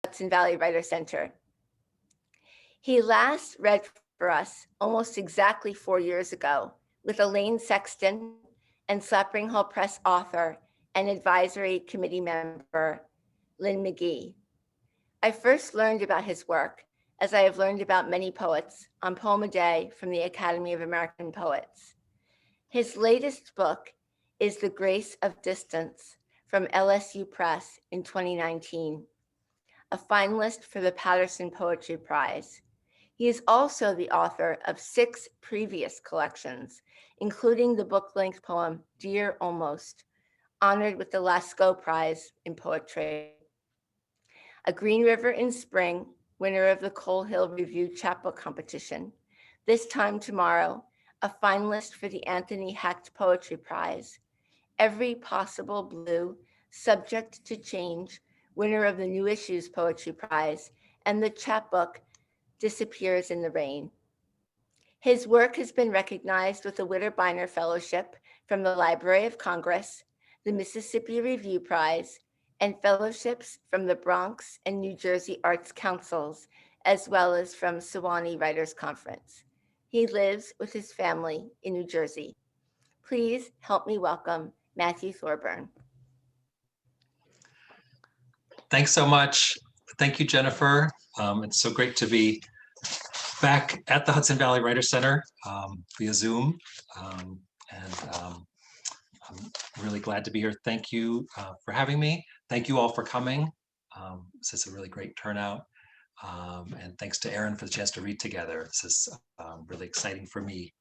Hudson Valley Writer Center. He last read for us almost exactly 4 years ago with Elaine Sexton and Slapering Hall Press author and advisory committee member Lynn McGee. I first learned about his work, as I have learned about many poets, on Poem a Day from the Academy of American Poets. His latest book is The Grace of Distance from LSU Press in 2019, a finalist for the Patterson Poetry Prize. He is also the author of 6 previous collections, including the book-length poem Dear Almost, honored with the Lascaux Prize in Poetry. A Green River in Spring, winner of the Coal Hill Review Chapbook competition. This Time Tomorrow, a finalist for the Anthony Hecht Poetry Prize. Every Possible Blue, Subject to Change, winner of the New Issues Poetry Prize, and the chapbook Disappears in the Rain. His work has been recognized with the Witter-Bynner Fellowship from the Library of Congress, the Mississippi Review Prize, and fellowships from the Bronx and New Jersey Arts Councils, as well as from Sewanee Writers Conference. He lives with his family in New Jersey. Please help me welcome Matthew Thorburn. Thanks so much. Thank you, Jennifer. It's so great to be back at the Hudson Valley Writer Center via Zoom. I'm really glad to be here. Thank you for having me. Thank you all for coming. This is a really great turnout. And thanks to Erin for the chance to read together. This is really exciting for me.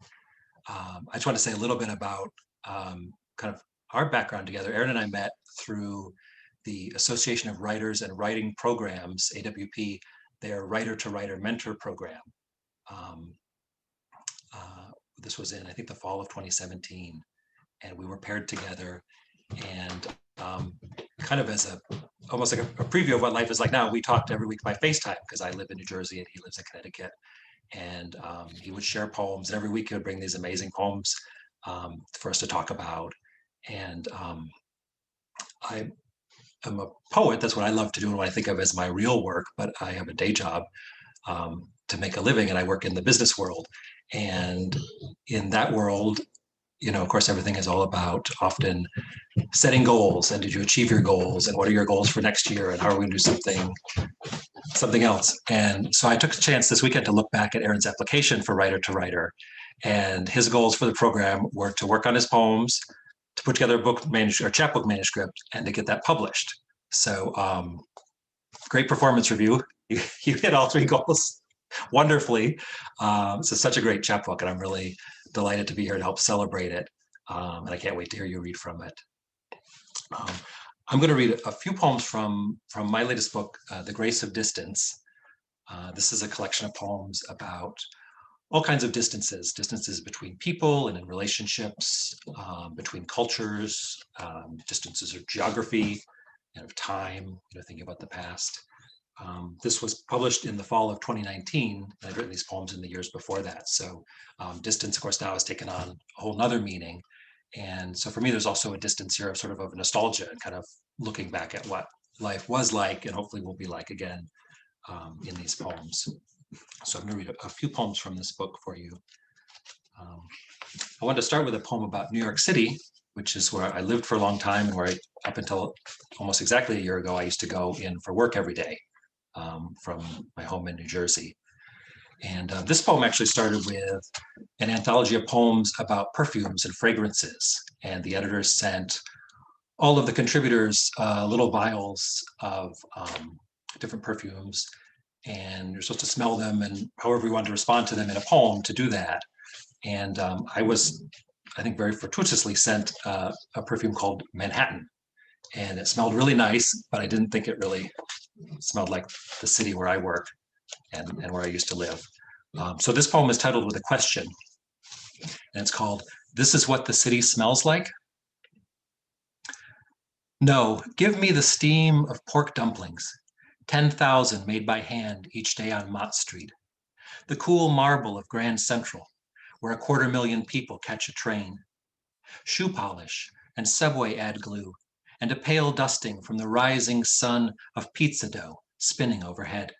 I just want to say a little bit about kind of our background together. Erin and I met through the Association of Writers and Writing Programs, AWP, their Writer to Writer Mentor Program. This was in, I think, the fall of 2017. And we were paired together, and kind of as almost like a preview of what life is like now, we talked every week by FaceTime, because I live in New Jersey and he lives in Connecticut. And he would share poems, and every week he would bring these amazing poems for us to talk about. And I am a poet. That's what I love to do and what I think of as my real work, but I have a day job to make a living, and I work in the business world. And in that world, you know, of course, everything is all about often setting goals, and did you achieve your goals, and what are your goals for next year, and how are we going to do something else. And so I took a chance this weekend to look back at Aaron's application for Writer to Writer, and his goals for the program were to work on his poems, to put together a book manuscript or chapbook manuscript, and to get that published. So great performance review. You hit all 3 goals wonderfully. This is such a great chapbook, and I'm really delighted to be here to help celebrate it. And I can't wait to hear you read from it. I'm going to read a few poems from my latest book, The Grace of Distance. This is a collection of poems about all kinds of distances between people and in relationships, between cultures, distances of geography and of time, thinking about the past. This was published in the fall of 2019. I'd written these poems in the years before that. So distance, of course, now has taken on a whole nother meaning. And so for me, there's also a distance here of sort of nostalgia and kind of looking back at what life was like and hopefully will be like again in these poems. So I'm going to read a few poems from this book for you. I wanted to start with a poem about New York City, which is where I lived for a long time and where up until almost exactly a year ago, I used to go in for work every day from my home in New Jersey. And this poem actually started with an anthology of poems about perfumes and fragrances. And the editors sent all of the contributors little vials of different perfumes. And you're supposed to smell them and however you want to respond to them in a poem to do that. And I was, I think, very fortuitously sent a perfume called Manhattan. And it smelled really nice, but I didn't think it really smelled like the city where I work and where I used to live. So this poem is titled with a question, and it's called, "This is what the city smells like?" No, give me the steam of pork dumplings, 10,000 made by hand each day on Mott Street, the cool marble of Grand Central, where 250,000 people catch a train, shoe polish and subway ad glue, and a pale dusting from the rising sun of pizza dough spinning overhead.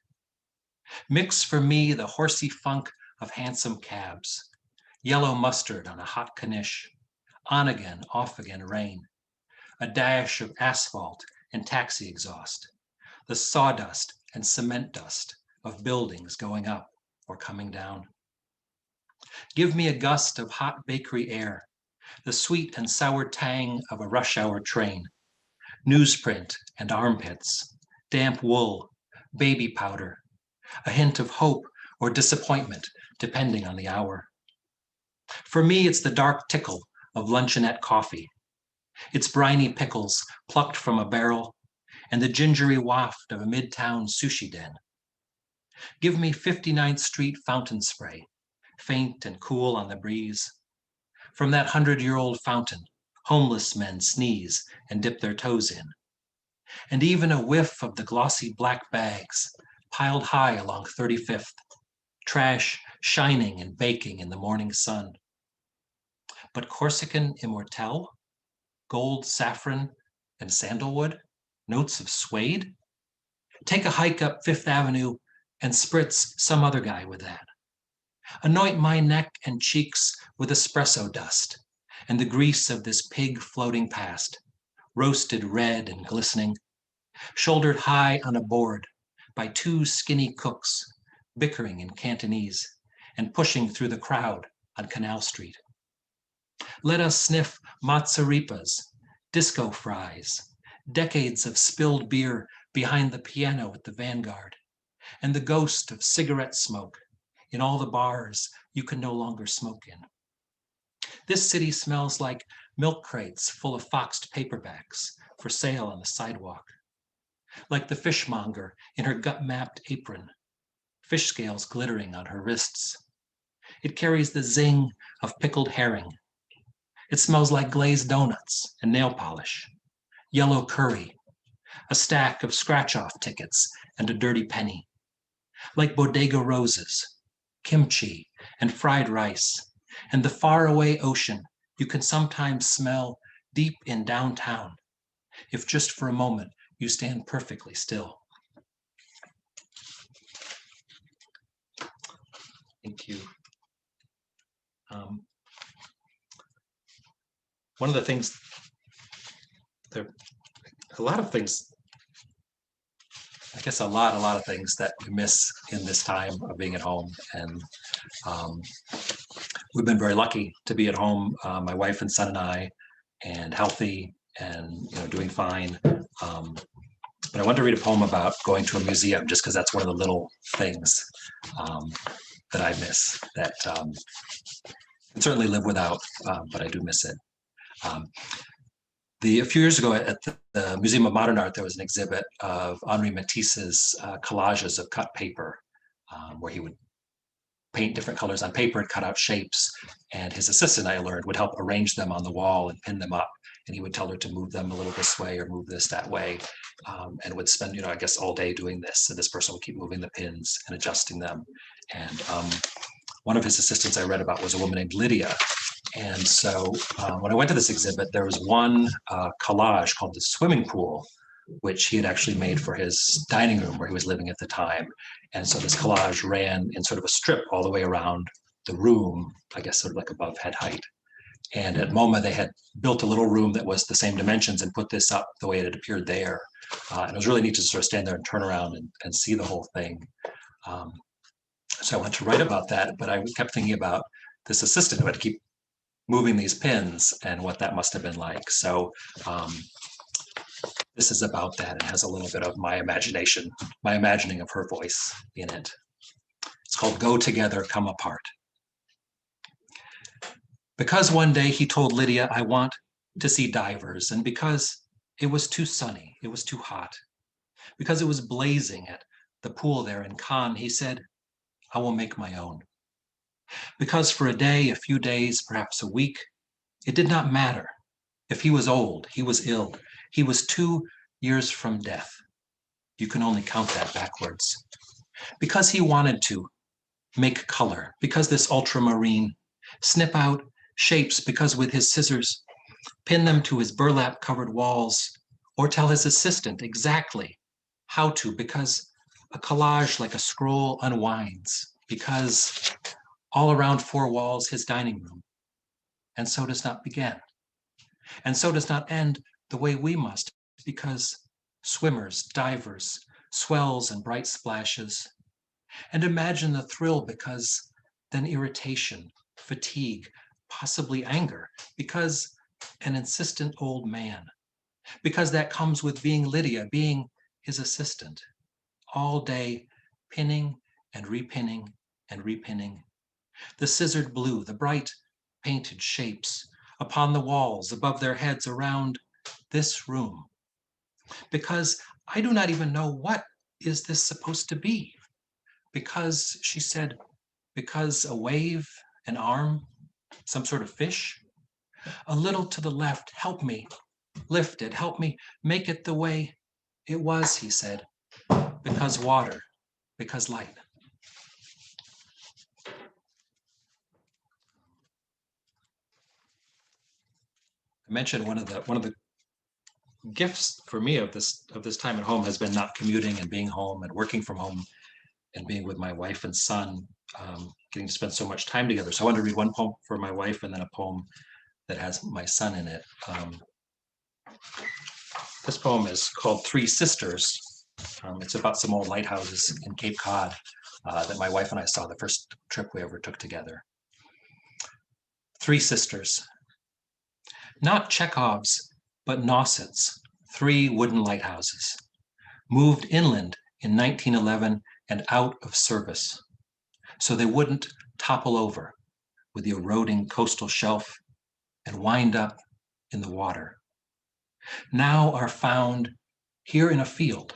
Mix for me the horsey funk of hansom cabs, yellow mustard on a hot Knish, on again, off again rain, a dash of asphalt and taxi exhaust, the sawdust and cement dust of buildings going up or coming down. Give me a gust of hot bakery air, the sweet and sour tang of a rush hour train, newsprint and armpits, damp wool, baby powder, a hint of hope or disappointment, depending on the hour. For me, it's the dark tickle of luncheonette coffee, its briny pickles plucked from a barrel, and the gingery waft of a midtown sushi den. Give me 59th Street fountain spray, faint and cool on the breeze. From that 100-year-old fountain, homeless men sneeze and dip their toes in. And even a whiff of the glossy black bags piled high along 35th, trash shining and baking in the morning sun. But Corsican immortelle, gold saffron and sandalwood, notes of suede? Take a hike up Fifth Avenue and spritz some other guy with that. Anoint my neck and cheeks with espresso dust and the grease of this pig floating past, roasted red and glistening, shouldered high on a board by two skinny cooks, bickering in Cantonese and pushing through the crowd on Canal Street. Let us sniff matzaripas, disco fries, decades of spilled beer behind the piano at the Vanguard, and the ghost of cigarette smoke in all the bars you can no longer smoke in. This city smells like milk crates full of foxed paperbacks for sale on the sidewalk, like the fishmonger in her gut-mapped apron, fish scales glittering on her wrists. It carries the zing of pickled herring. It smells like glazed donuts and nail polish, yellow curry, a stack of scratch-off tickets and a dirty penny, like bodega roses, kimchi and fried rice, and the faraway ocean you can sometimes smell deep in downtown, if just for a moment you stand perfectly still. Thank you. One of the things, there are a lot of things, I guess a lot of things that we miss in this time of being at home. And we've been very lucky to be at home, my wife and son and I, and healthy and doing fine. But I wanted to read a poem about going to a museum, just because that's one of the little things that I miss, that I can certainly live without, but I do miss it. A few years ago at the Museum of Modern Art, there was an exhibit of Henri Matisse's collages of cut paper, where he would paint different colors on paper and cut out shapes. And his assistant, I learned, would help arrange them on the wall and pin them up. And he would tell her to move them a little this way or move this that way, and would spend, I guess, all day doing this. And this person would keep moving the pins and adjusting them. And one of his assistants I read about was a woman named Lydia. And so when I went to this exhibit, there was one collage called the swimming pool, which he had actually made for his dining room where he was living at the time. And so this collage ran in sort of a strip all the way around the room, I guess sort of like above head height. And at MoMA, they had built a little room that was the same dimensions and put this up the way it had appeared there. And it was really neat to sort of stand there and turn around and see the whole thing. So I wanted to write about that, but I kept thinking about this assistant who had to keep moving these pins and what that must have been like. So this is about that. It has a little bit of my imagination, my imagining of her voice in it. It's called Go Together, Come Apart. Because one day he told Lydia, I want to see divers, and because it was too sunny, it was too hot, because it was blazing at the pool there in Cannes, he said, I will make my own. Because for a day, a few days, perhaps a week, it did not matter. If he was old, he was ill, he was 2 years from death. You can only count that backwards. Because he wanted to make color, because this ultramarine, snip out shapes, because with his scissors, pin them to his burlap-covered walls, or tell his assistant exactly how to, because a collage like a scroll unwinds, because all around four walls his dining room, and so does not begin, and so does not end the way we must, because swimmers, divers, swells and bright splashes, and imagine the thrill, because then irritation, fatigue, possibly anger, because an insistent old man, because that comes with being Lydia, being his assistant, all day pinning and repinning and repinning. The scissored blue, the bright painted shapes upon the walls, above their heads, around this room. Because I do not even know what is this supposed to be. Because, she said, because a wave, an arm, some sort of fish, a little to the left, help me, lift it, help me make it the way it was, he said, because water, because light. I mentioned one of the gifts for me of this time at home has been not commuting and being home and working from home and being with my wife and son, getting to spend so much time together. So I wanted to read one poem for my wife and then a poem that has my son in it. This poem is called Three Sisters. It's about some old lighthouses in Cape Cod that my wife and I saw the first trip we ever took together. Three Sisters. Not Chekhov's, but Nauset's, three wooden lighthouses, moved inland in 1911 and out of service, so they wouldn't topple over with the eroding coastal shelf and wind up in the water. Now are found here in a field,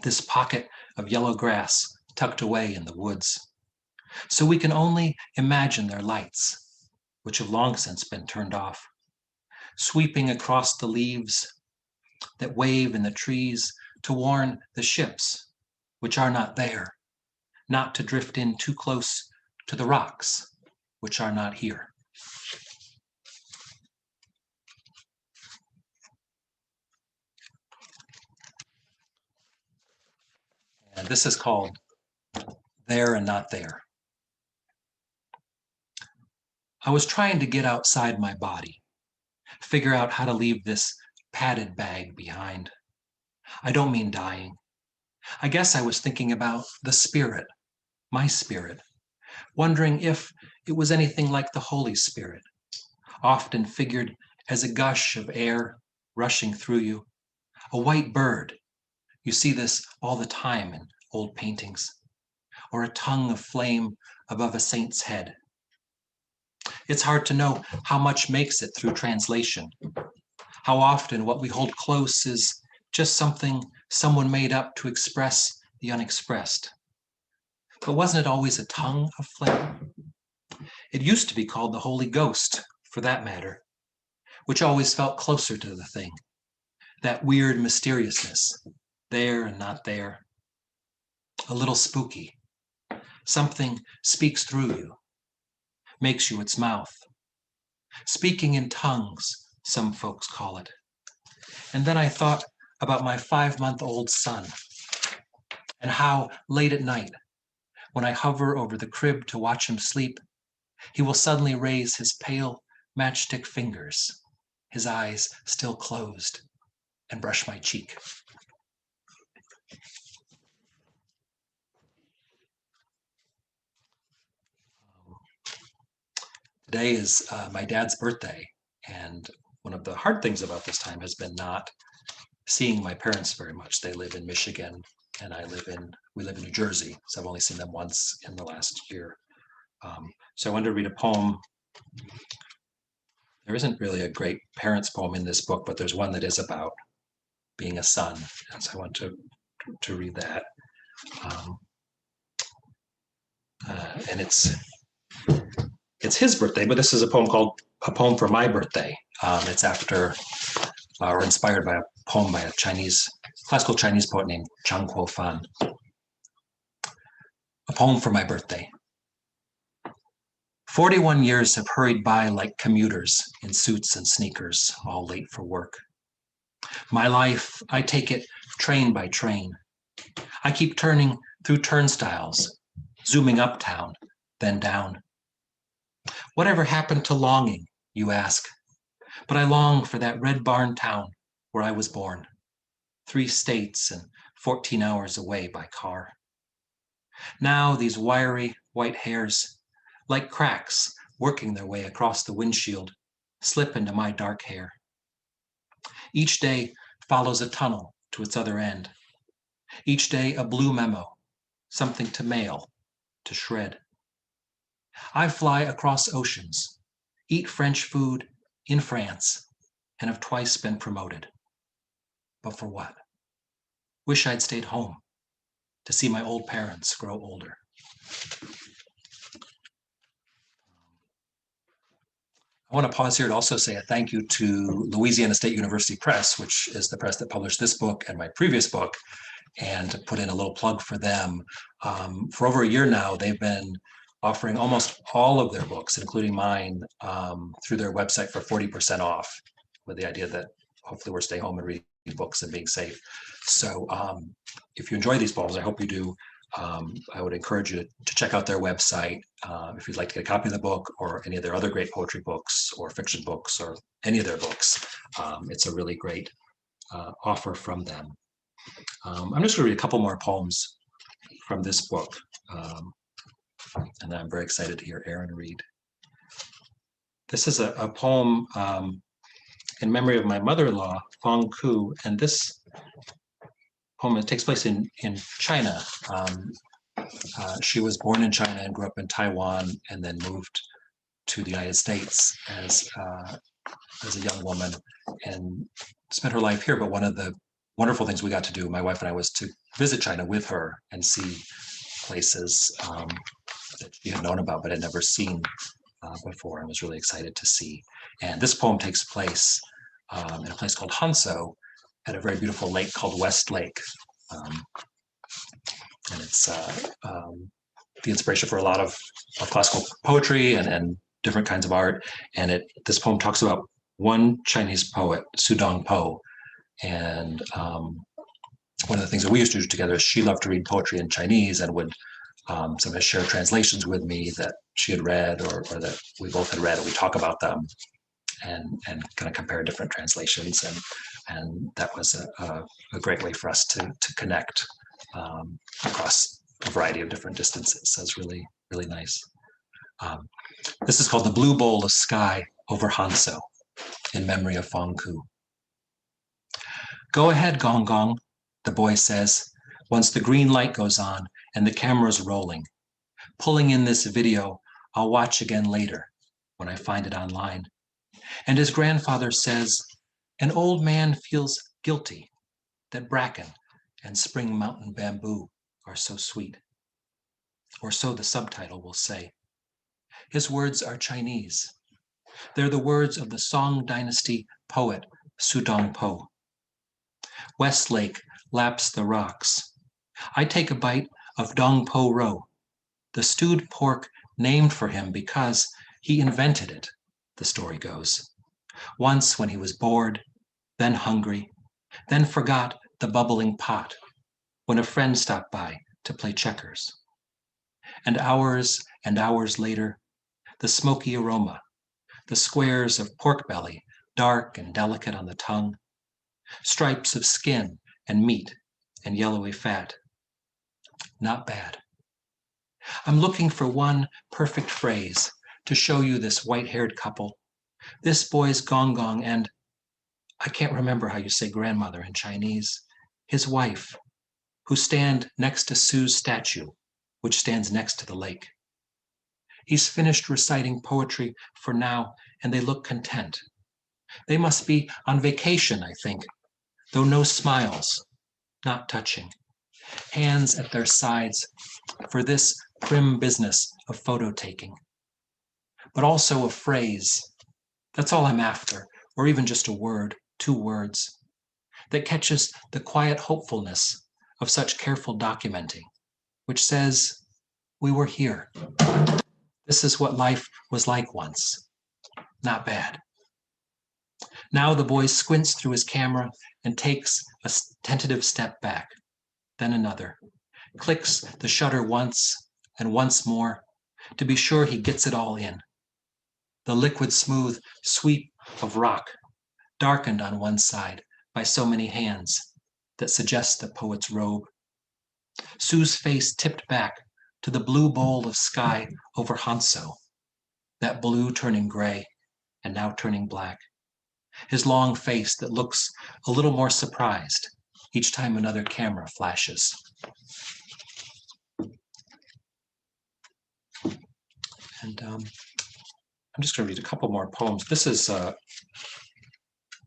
this pocket of yellow grass tucked away in the woods, so we can only imagine their lights, which have long since been turned off, sweeping across the leaves that wave in the trees to warn the ships, which are not there, not to drift in too close to the rocks, which are not here. And this is called There and Not There. I was trying to get outside my body, figure out how to leave this padded bag behind. I don't mean dying. I guess I was thinking about the spirit, my spirit, wondering if it was anything like the Holy Spirit, often figured as a gush of air rushing through you, a white bird. You see this all the time in old paintings, or a tongue of flame above a saint's head. It's hard to know how much makes it through translation, how often what we hold close is just something someone made up to express the unexpressed. But wasn't it always a tongue of flame? It used to be called the Holy Ghost, for that matter, which always felt closer to the thing, that weird mysteriousness, there and not there, a little spooky. Something speaks through you, makes you its mouth. Speaking in tongues, some folks call it. And then I thought about my 5-month-old son and how late at night, when I hover over the crib to watch him sleep, he will suddenly raise his pale matchstick fingers, his eyes still closed, and brush my cheek. Today is my dad's birthday, and one of the hard things about this time has been not seeing my parents very much. They live in Michigan, and we live in New Jersey, so I've only seen them once in the last year. So I wanted to read a poem. There isn't really a great parents poem in this book, but there's one that is about being a son, and so I want to read that. And it's his birthday, but this is a poem called A Poem for My Birthday. It's after or inspired by a poem by a classical Chinese poet named Zhang Guofan. A poem for my birthday. 41 years have hurried by like commuters in suits and sneakers, all late for work. My life, I take it train by train, I keep turning through turnstiles, zooming uptown, then down. Whatever happened to longing, you ask? But I long for that red barn town where I was born, 3 states and 14 hours away by car. Now these wiry white hairs, like cracks working their way across the windshield, slip into my dark hair. Each day follows a tunnel to its other end. Each day a blue memo, something to mail, to shred. I fly across oceans, eat French food in France, and have twice been promoted. But for what? Wish I'd stayed home to see my old parents grow older. I want to pause here to also say a thank you to Louisiana State University Press, which is the press that published this book and my previous book, and to put in a little plug for them. For over a year now, they've been offering almost all of their books, including mine, through their website for 40% off, with the idea that hopefully we're staying home and reading books and being safe. So if you enjoy these poems, I hope you do. I would encourage you to check out their website if you'd like to get a copy of the book or any of their other great poetry books or fiction books or any of their books. It's a really great offer from them. I'm just going to read a couple more poems from this book, and I'm very excited to hear Aaron read. This is a poem in memory of my mother-in-law, Fong Ku, and this poem, it takes place in China. She was born in China and grew up in Taiwan and then moved to the United States as a young woman and spent her life here. But one of the wonderful things we got to do, my wife and I, was to visit China with her and see places that she had known about but had never seen before, and was really excited to see. And this poem takes place in a place called Hanso at a very beautiful lake called West Lake. And it's the inspiration for a lot of classical poetry and different kinds of art. And this poem talks about one Chinese poet, Su Dongpo. And one of the things that we used to do together is she loved to read poetry in Chinese and would sometimes share translations with me that she had read or that we both had read, and we talk about them and kind of compare different translations. And that was a great way for us to connect across a variety of different distances. So it's really, really nice. This is called The Blue Bowl of Sky over Hanso, in memory of Fong Ku. Go ahead, Gong Gong, the boy says, once the green light goes on and the camera's rolling. Pulling in this video, I'll watch again later when I find it online. And his grandfather says, an old man feels guilty that bracken and spring mountain bamboo are so sweet. Or so the subtitle will say. His words are Chinese. They're the words of the Song Dynasty poet Su Dongpo. Westlake laps the rocks. I take a bite of Dongpo roe, the stewed pork named for him because he invented it, the story goes. Once when he was bored, then hungry, then forgot the bubbling pot when a friend stopped by to play checkers. And hours later, the smoky aroma, the squares of pork belly, dark and delicate on the tongue, stripes of skin and meat and yellowy fat. Not bad. I'm looking for one perfect phrase to show you this white-haired couple, this boy's Gong Gong and, I can't remember how you say grandmother in Chinese, his wife, who stand next to Sue's statue, which stands next to the lake. He's finished reciting poetry for now, and they look content. They must be on vacation, I think, though no smiles, not touching. Hands at their sides for this prim business of photo taking. But also a phrase, that's all I'm after, or even just a word, 2 words, that catches the quiet hopefulness of such careful documenting, which says, we were here. This is what life was like once. Not bad. Now the boy squints through his camera and takes a tentative step back. then another, clicks the shutter once and once more to be sure he gets it all in. The liquid smooth sweep of rock, darkened on one side by so many hands that suggest the poet's robe. Sue's face tipped back to the blue bowl of sky over Hanso, that blue turning gray and now turning black. His long face that looks a little more surprised each time another camera flashes. And I'm just going to read a couple more poems. This is a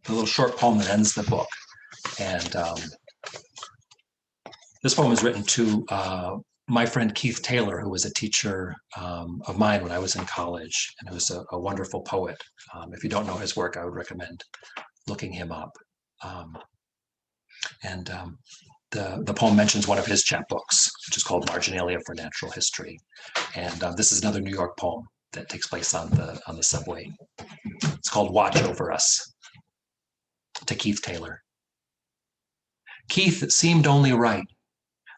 little short poem that ends the book. And this poem is written to my friend Keith Taylor, who was a teacher of mine when I was in college, and who was a wonderful poet. If you don't know his work, I would recommend looking him up. The poem mentions one of his chapbooks, which is called Marginalia for Natural History. And this is another New York poem that takes place on the subway. It's called Watch Over Us, to Keith Taylor. Keith, it seemed only right,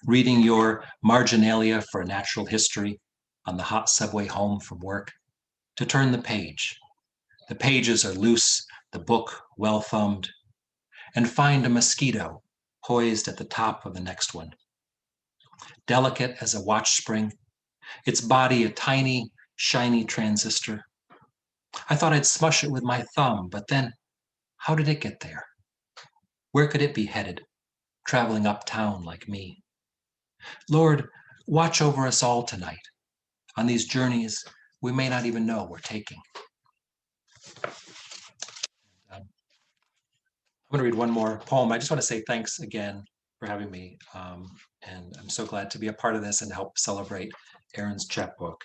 reading your Marginalia for Natural History on the hot subway home from work, to turn the page. The pages are loose, the book well thumbed, and find a mosquito poised at the top of the next one. Delicate as a watch spring, its body a tiny, shiny transistor. I thought I'd smush it with my thumb, but then how did it get there? Where could it be headed, traveling uptown like me? Lord, watch over us all tonight on these journeys we may not even know we're taking. I'm going to read one more poem. I just want to say thanks again for having me. And I'm so glad to be a part of this and help celebrate Erin's chapbook.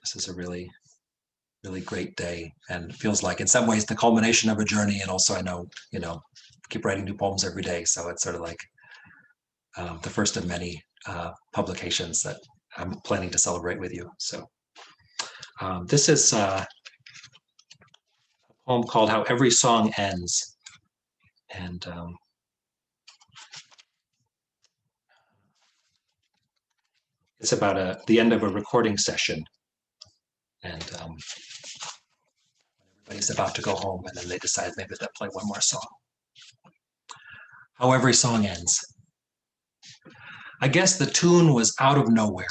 This is a really, really great day, and it feels like in some ways the culmination of a journey. And also I know, keep writing new poems every day. So it's sort of like the first of many publications that I'm planning to celebrate with you. So this is a poem called How Every Song Ends. And it's about the end of a recording session. And everybody's about to go home, and then they decide maybe they'll play one more song. How Every Song Ends. I guess the tune was out of nowhere,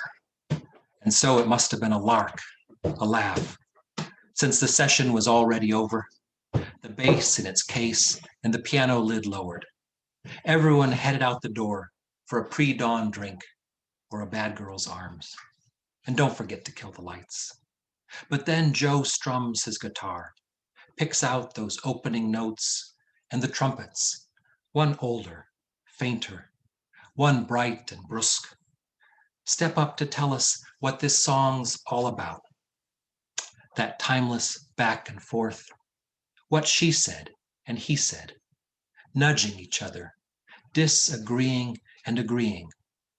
and so it must have been a lark, a laugh, since the session was already over, the bass in its case and the piano lid lowered. Everyone headed out the door for a pre-dawn drink or a bad girl's arms. And don't forget to kill the lights. But then Joe strums his guitar, picks out those opening notes, and the trumpets, one older, fainter, one bright and brusque, step up to tell us what this song's all about. That timeless back and forth, what she said and he said, nudging each other, disagreeing and agreeing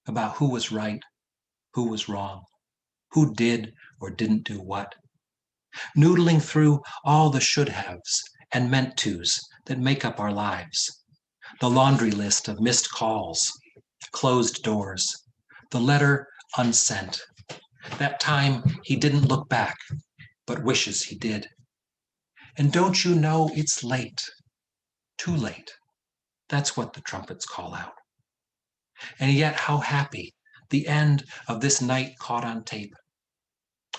about who was right, who was wrong, who did or didn't do what, noodling through all the should haves and meant tos that make up our lives, the laundry list of missed calls, closed doors, the letter unsent, that time he didn't look back, but wishes he did. And don't you know it's late, too late. That's what the trumpets call out. And yet how happy the end of this night caught on tape.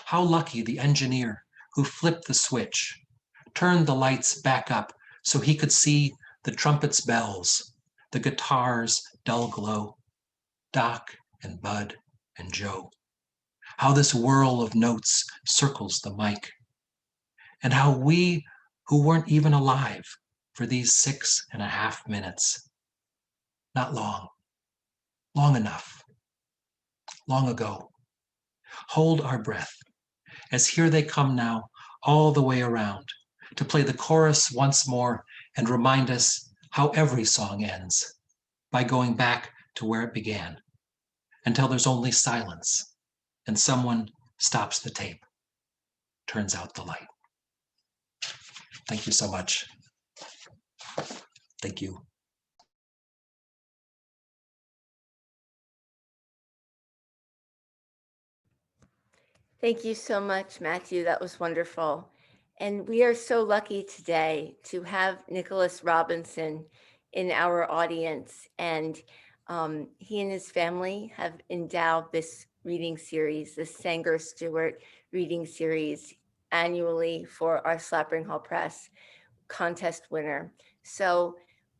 How lucky the engineer who flipped the switch, turned the lights back up so he could see the trumpets' bells, the guitar's dull glow, Doc and Bud and Joe. How this whirl of notes circles the mic. And how we who weren't even alive for these 6.5 minutes, not long, long enough, long ago, hold our breath as here they come now all the way around to play the chorus once more and remind us how every song ends by going back to where it began until there's only silence and someone stops the tape, turns out the light. Thank you so much. Thank you. Thank you so much, Matthew. That was wonderful. And we are so lucky today to have Nicholas Robinson in our audience. And he and his family have endowed this reading series, the Sanger-Stewart reading series, annually for our Slapering Hall Press contest winner. So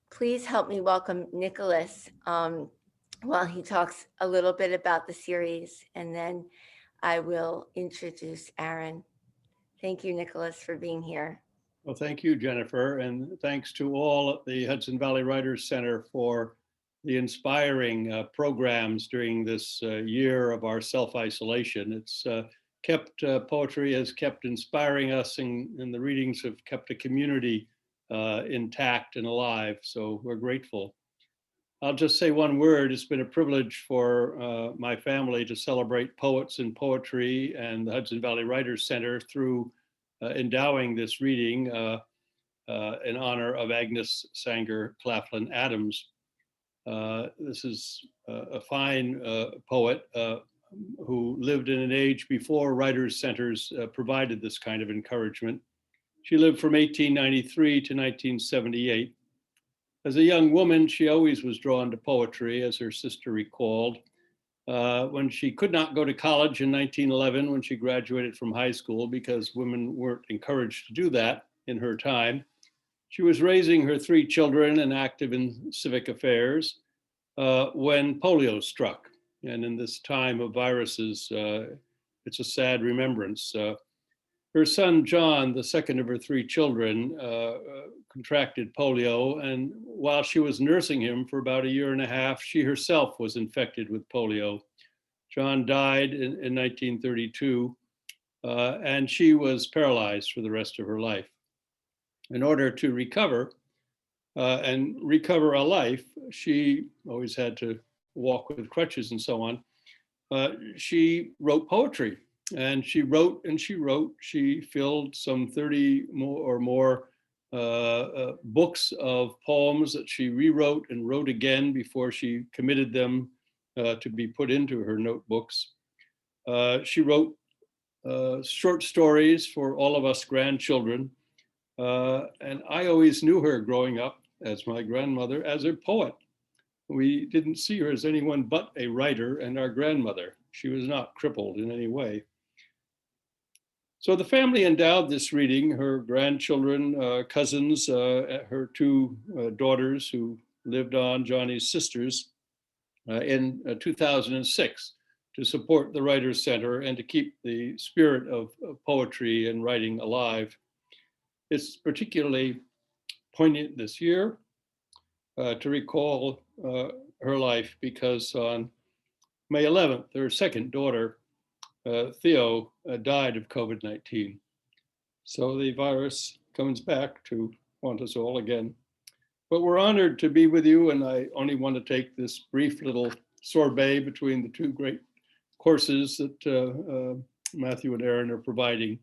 please help me welcome Nicholas while he talks a little bit about the series, and then I will introduce Aaron. Thank you, Nicholas, for being here. Well, thank you, Jennifer, and thanks to all at the Hudson Valley Writers Center for the inspiring programs during this year of our self-isolation. It's kept poetry has kept inspiring us, and the readings have kept a community intact and alive. So we're grateful. I'll just say one word. It's been a privilege for my family to celebrate poets and poetry and the Hudson Valley Writers Center through endowing this reading in honor of Agnes Sanger Claflin Adams. This is a fine poet who lived in an age before writers' centers provided this kind of encouragement. She lived from 1893 to 1978. As a young woman, she always was drawn to poetry, as her sister recalled. When she could not go to college in 1911, when she graduated from high school, because women weren't encouraged to do that in her time, she was raising her 3 children and active in civic affairs when polio struck. And in this time of viruses, it's a sad remembrance. Her son, John, the second of her 3 children, contracted polio. And while she was nursing him for about a year and a half, she herself was infected with polio. John died in 1932, and she was paralyzed for the rest of her life. In order to recover and recover a life, she always had to walk with crutches and so on. She wrote poetry, and she wrote and she wrote. She filled some 30 or more books of poems that she rewrote and wrote again before she committed them to be put into her notebooks. She wrote short stories for all of us grandchildren. And I always knew her growing up as my grandmother as a poet. We didn't see her as anyone but a writer and our grandmother. She was not crippled in any way. So the family endowed this reading, her grandchildren, cousins, her 2 daughters who lived on, Johnny's sisters, in 2006 to support the Writers Center and to keep the spirit of poetry and writing alive. It's particularly poignant this year to recall her life because on May 11th, her second daughter, Theo, died of COVID-19. So the virus comes back to haunt us all again. But we're honored to be with you, and I only want to take this brief little sorbet between the 2 great courses that Matthew and Aaron are providing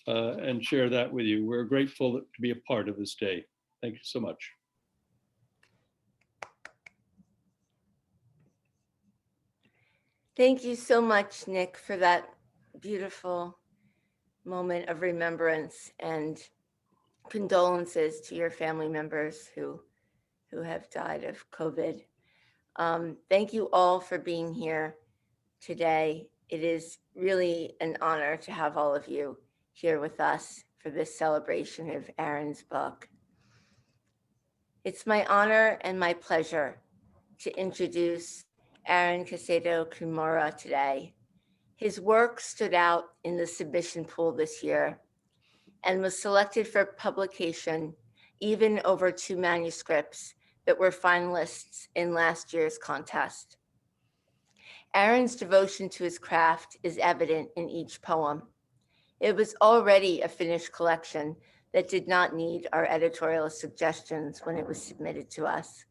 and share that with you. We're grateful to be a part of this day. Thank you so much. Thank you so much, Nick, for that beautiful moment of remembrance, and condolences to your family members who have died of COVID. Thank you all for being here today. It is really an honor to have all of you here with us for this celebration of Aaron's book. It's my honor and my pleasure to introduce Aaron Caycedo-Kimura today. His work stood out in the submission pool this year and was selected for publication even over 2 manuscripts that were finalists in last year's contest. Aaron's devotion to his craft is evident in each poem. It was already a finished collection that did not need our editorial suggestions when it was submitted to us.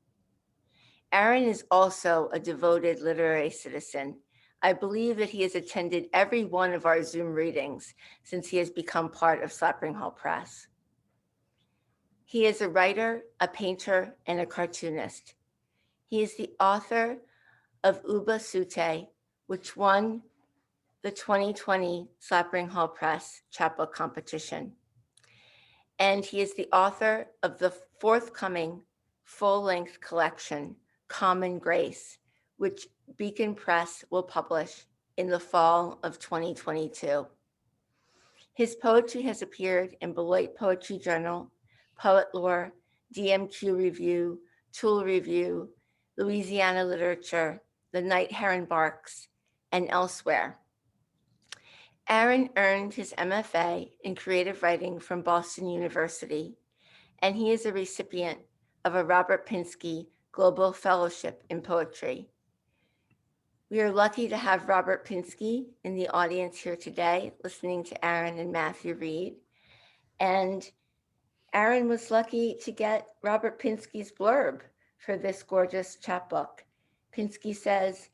Aaron is also a devoted literary citizen. I believe that he has attended every one of our Zoom readings since he has become part of Slapering Hall Press. He is a writer, a painter, and a cartoonist. He is the author of Ubasute, which won the 2020 Slapering Hall Press Chapbook competition. And he is the author of the forthcoming full-length collection, Common Grace, which Beacon Press will publish in the fall of 2022. His poetry has appeared in Beloit Poetry Journal, Poet Lore, DMQ Review, Tule Review, Louisiana Literature, The Night Heron Barks, and elsewhere. Aaron earned his MFA in creative writing from Boston University, and he is a recipient of a Robert Pinsky Global Fellowship in Poetry. We are lucky to have Robert Pinsky in the audience here today, listening to Aaron and Matthew read. And Aaron was lucky to get Robert Pinsky's blurb for this gorgeous chapbook. Pinsky says,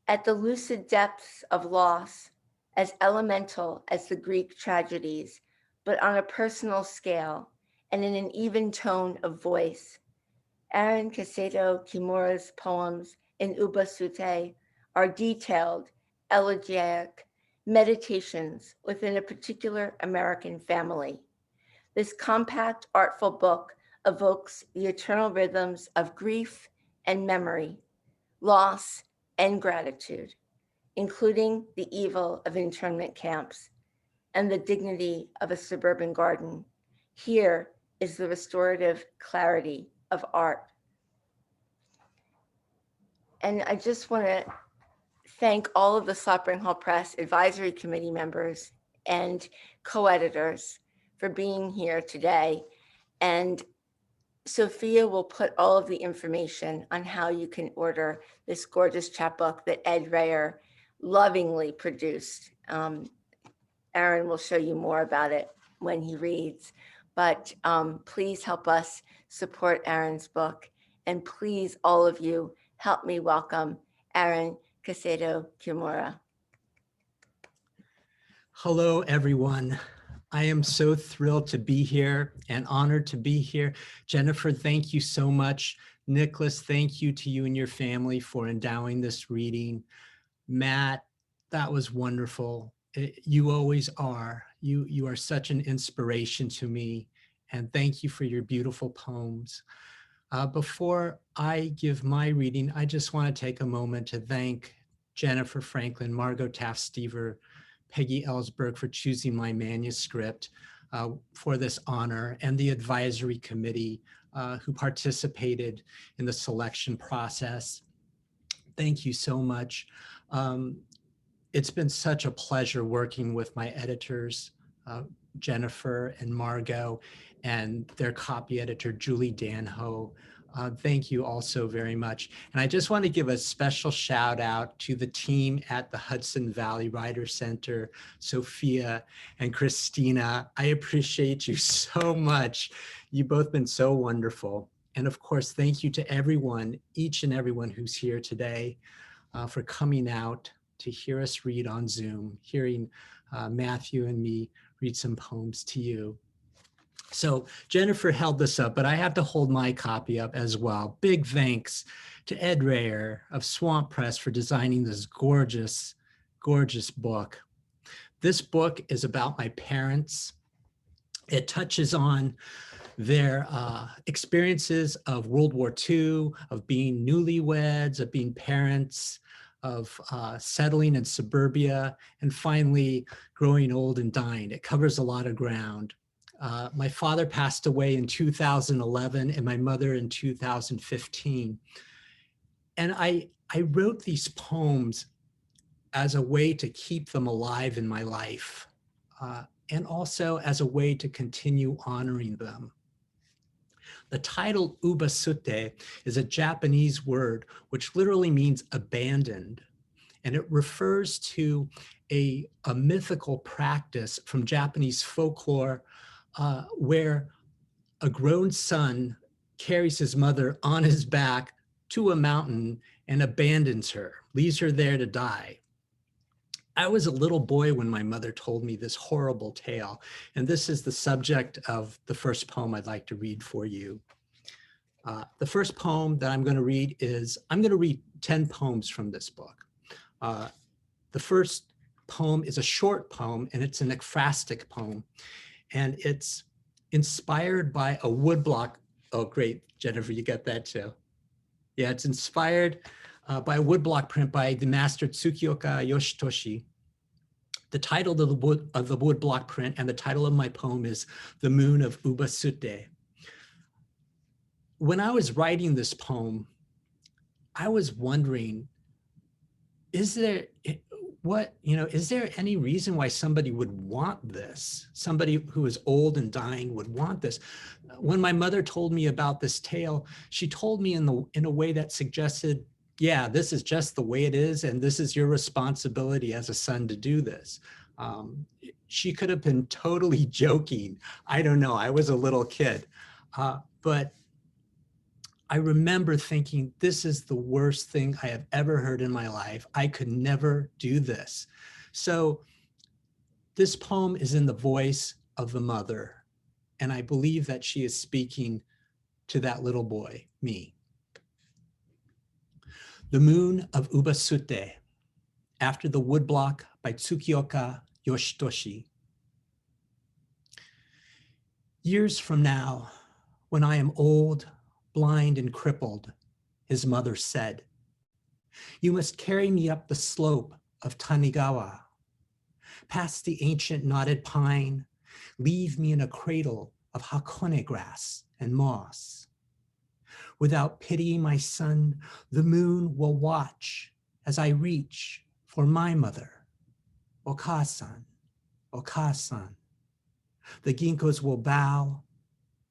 "At the lucid depths of loss, as elemental as the Greek tragedies, but on a personal scale and in an even tone of voice, Aaron Caycedo-Kimura's poems in Ubasute are detailed, elegiac meditations within a particular American family. This compact, artful book evokes the eternal rhythms of grief and memory, loss and gratitude, including the evil of internment camps and the dignity of a suburban garden. Here is the restorative clarity of art." And I just want to thank all of the Slapering Hall Press Advisory Committee members and co-editors for being here today. And Sophia will put all of the information on how you can order this gorgeous chapbook that Ed Rayer lovingly produced. Aaron will show you more about it when he reads, but please help us support Aaron's book. And please, all of you, help me welcome Aaron Caycedo-Kimura. Hello, everyone. I am so thrilled to be here and honored to be here. Jennifer, thank you so much. Nicholas, thank you to you and your family for endowing this reading. Matt, that was wonderful. You always are. You are such an inspiration to me. And thank you for your beautiful poems. Before I give my reading, I just want to take a moment to thank Jennifer Franklin, Margo Taft Stever, Peggy Ellsberg for choosing my manuscript for this honor, and the advisory committee who participated in the selection process. Thank you so much. It's been such a pleasure working with my editors, Jennifer and Margo, and their copy editor, Julie Danho. Thank you all so very much. And I just want to give a special shout out to the team at the Hudson Valley Writers Center, Sophia and Christina. I appreciate you so much. You've both been so wonderful. And of course, thank you to everyone, each and everyone who's here today for coming out to hear us read on Zoom, hearing Matthew and me read some poems to you. So Jennifer held this up, but I have to hold my copy up as well. Big thanks to Ed Rayer of Swamp Press for designing this gorgeous, gorgeous book. This book is about my parents. It touches on their experiences of World War II, of being newlyweds, of being parents, of settling in suburbia, and finally growing old and dying. It covers a lot of ground. My father passed away in 2011 and my mother in 2015. And I wrote these poems as a way to keep them alive in my life, and also as a way to continue honoring them. The title Ubasute is a Japanese word which literally means abandoned, and it refers to a mythical practice from Japanese folklore where a grown son carries his mother on his back to a mountain and abandons her, leaves her there to die. I was a little boy when my mother told me this horrible tale, and this is the subject of the first poem I'd like to read for you. The first poem that I'm going to read is, I'm going to read 10 poems from this book. The first poem is a short poem, and it's an ekphrastic poem. And it's inspired by a woodblock. Oh, great, Jennifer, you got that too. Yeah, it's inspired by a woodblock print by the master Tsukioka Yoshitoshi. The title of the woodblock print and the title of my poem is The Moon of Ubasute. When I was writing this poem, I was wondering, is there any reason why somebody would want this? Somebody who is old and dying would want this. When my mother told me about this tale, she told me in a way that suggested, yeah, this is just the way it is, and this is your responsibility as a son to do this. She could have been totally joking. I don't know, I was a little kid. But I remember thinking, this is the worst thing I have ever heard in my life. I could never do this. So this poem is in the voice of the mother, and I believe that she is speaking to that little boy, me. The Moon of Ubasute, after the woodblock by Tsukioka Yoshitoshi. Years from now, when I am old, blind and crippled, his mother said, you must carry me up the slope of Tanigawa, past the ancient knotted pine, leave me in a cradle of hakone grass and moss. Without pity, my son, the moon will watch as I reach for my mother, Okasan, Okasan. The ginkgos will bow,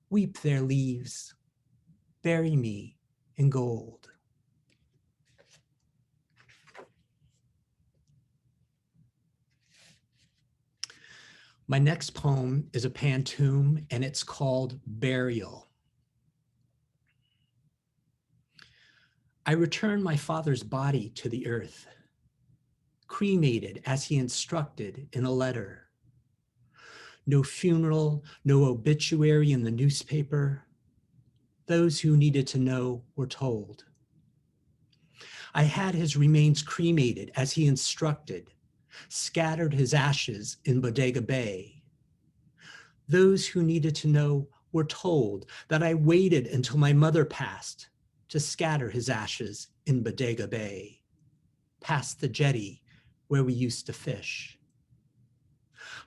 weep their leaves, bury me in gold. My next poem is a pantoum, and it's called Burial. I return my father's body to the earth, cremated as he instructed in a letter. No funeral, no obituary in the newspaper. Those who needed to know were told. I had his remains cremated as he instructed, scattered his ashes in Bodega Bay. Those who needed to know were told that I waited until my mother passed to scatter his ashes in Bodega Bay, past the jetty where we used to fish.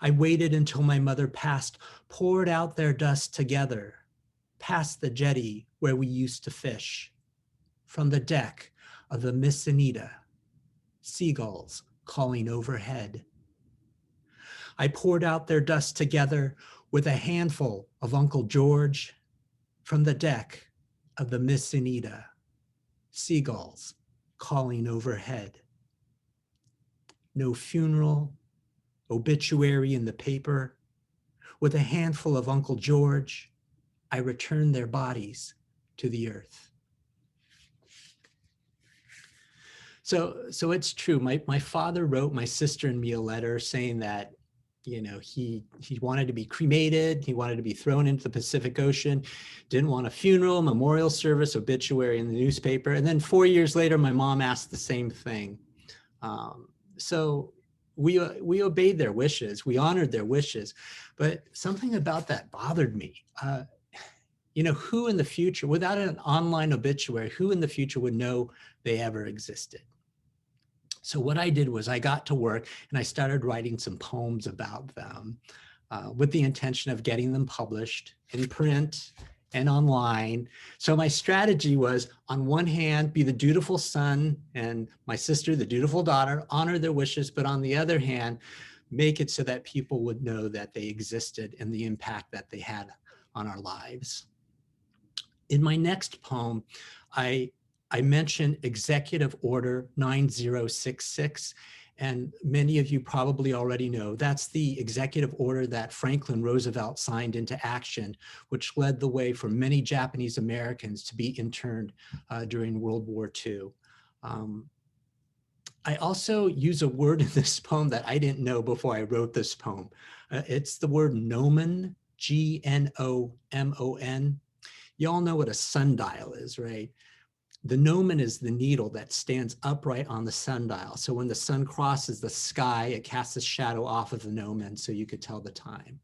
I waited until my mother passed, poured out their dust together, past the jetty where we used to fish, from the deck of the Miss Anita, seagulls calling overhead. I poured out their dust together with a handful of Uncle George, from the deck of the Miss Anita, seagulls calling overhead. No funeral, obituary in the paper. With a handful of Uncle George, I returned their bodies to the earth. So it's true. My father wrote my sister and me a letter saying that, you know, he wanted to be cremated. He wanted to be thrown into the Pacific Ocean, didn't want a funeral, memorial service, obituary in the newspaper. And then 4 years later, my mom asked the same thing. So we obeyed their wishes. We honored their wishes. But something about that bothered me. You know, who in the future, without an online obituary, who in the future would know they ever existed? So what I did was I got to work and I started writing some poems about them with the intention of getting them published in print and online. So my strategy was, on one hand, be the dutiful son, and my sister, the dutiful daughter, honor their wishes, but on the other hand, make it so that people would know that they existed and the impact that they had on our lives. In my next poem, I mentioned Executive Order 9066, and many of you probably already know that's the executive order that Franklin Roosevelt signed into action, which led the way for many Japanese Americans to be interned during World War II. I also use a word in this poem that I didn't know before I wrote this poem. It's the word gnomon, Gnomon. You all know what a sundial is, right? The gnomon is the needle that stands upright on the sundial. So when the sun crosses the sky, it casts a shadow off of the gnomon so you could tell the time.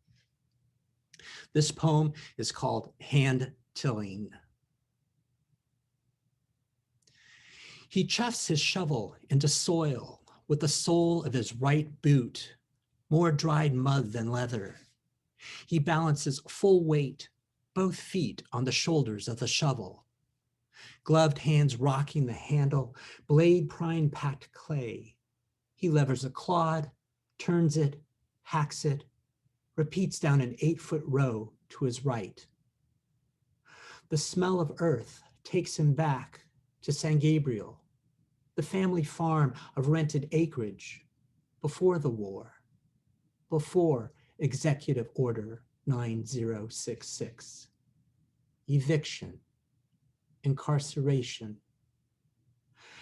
This poem is called Hand Tilling. He chuffs his shovel into soil with the sole of his right boot, more dried mud than leather. He balances full weight, both feet on the shoulders of the shovel. Gloved hands rocking the handle, blade prine-packed clay. He levers a clod, turns it, hacks it, repeats down an 8-foot row to his right. The smell of earth takes him back to San Gabriel, the family farm of rented acreage before the war, before Executive Order 9066. Eviction, incarceration.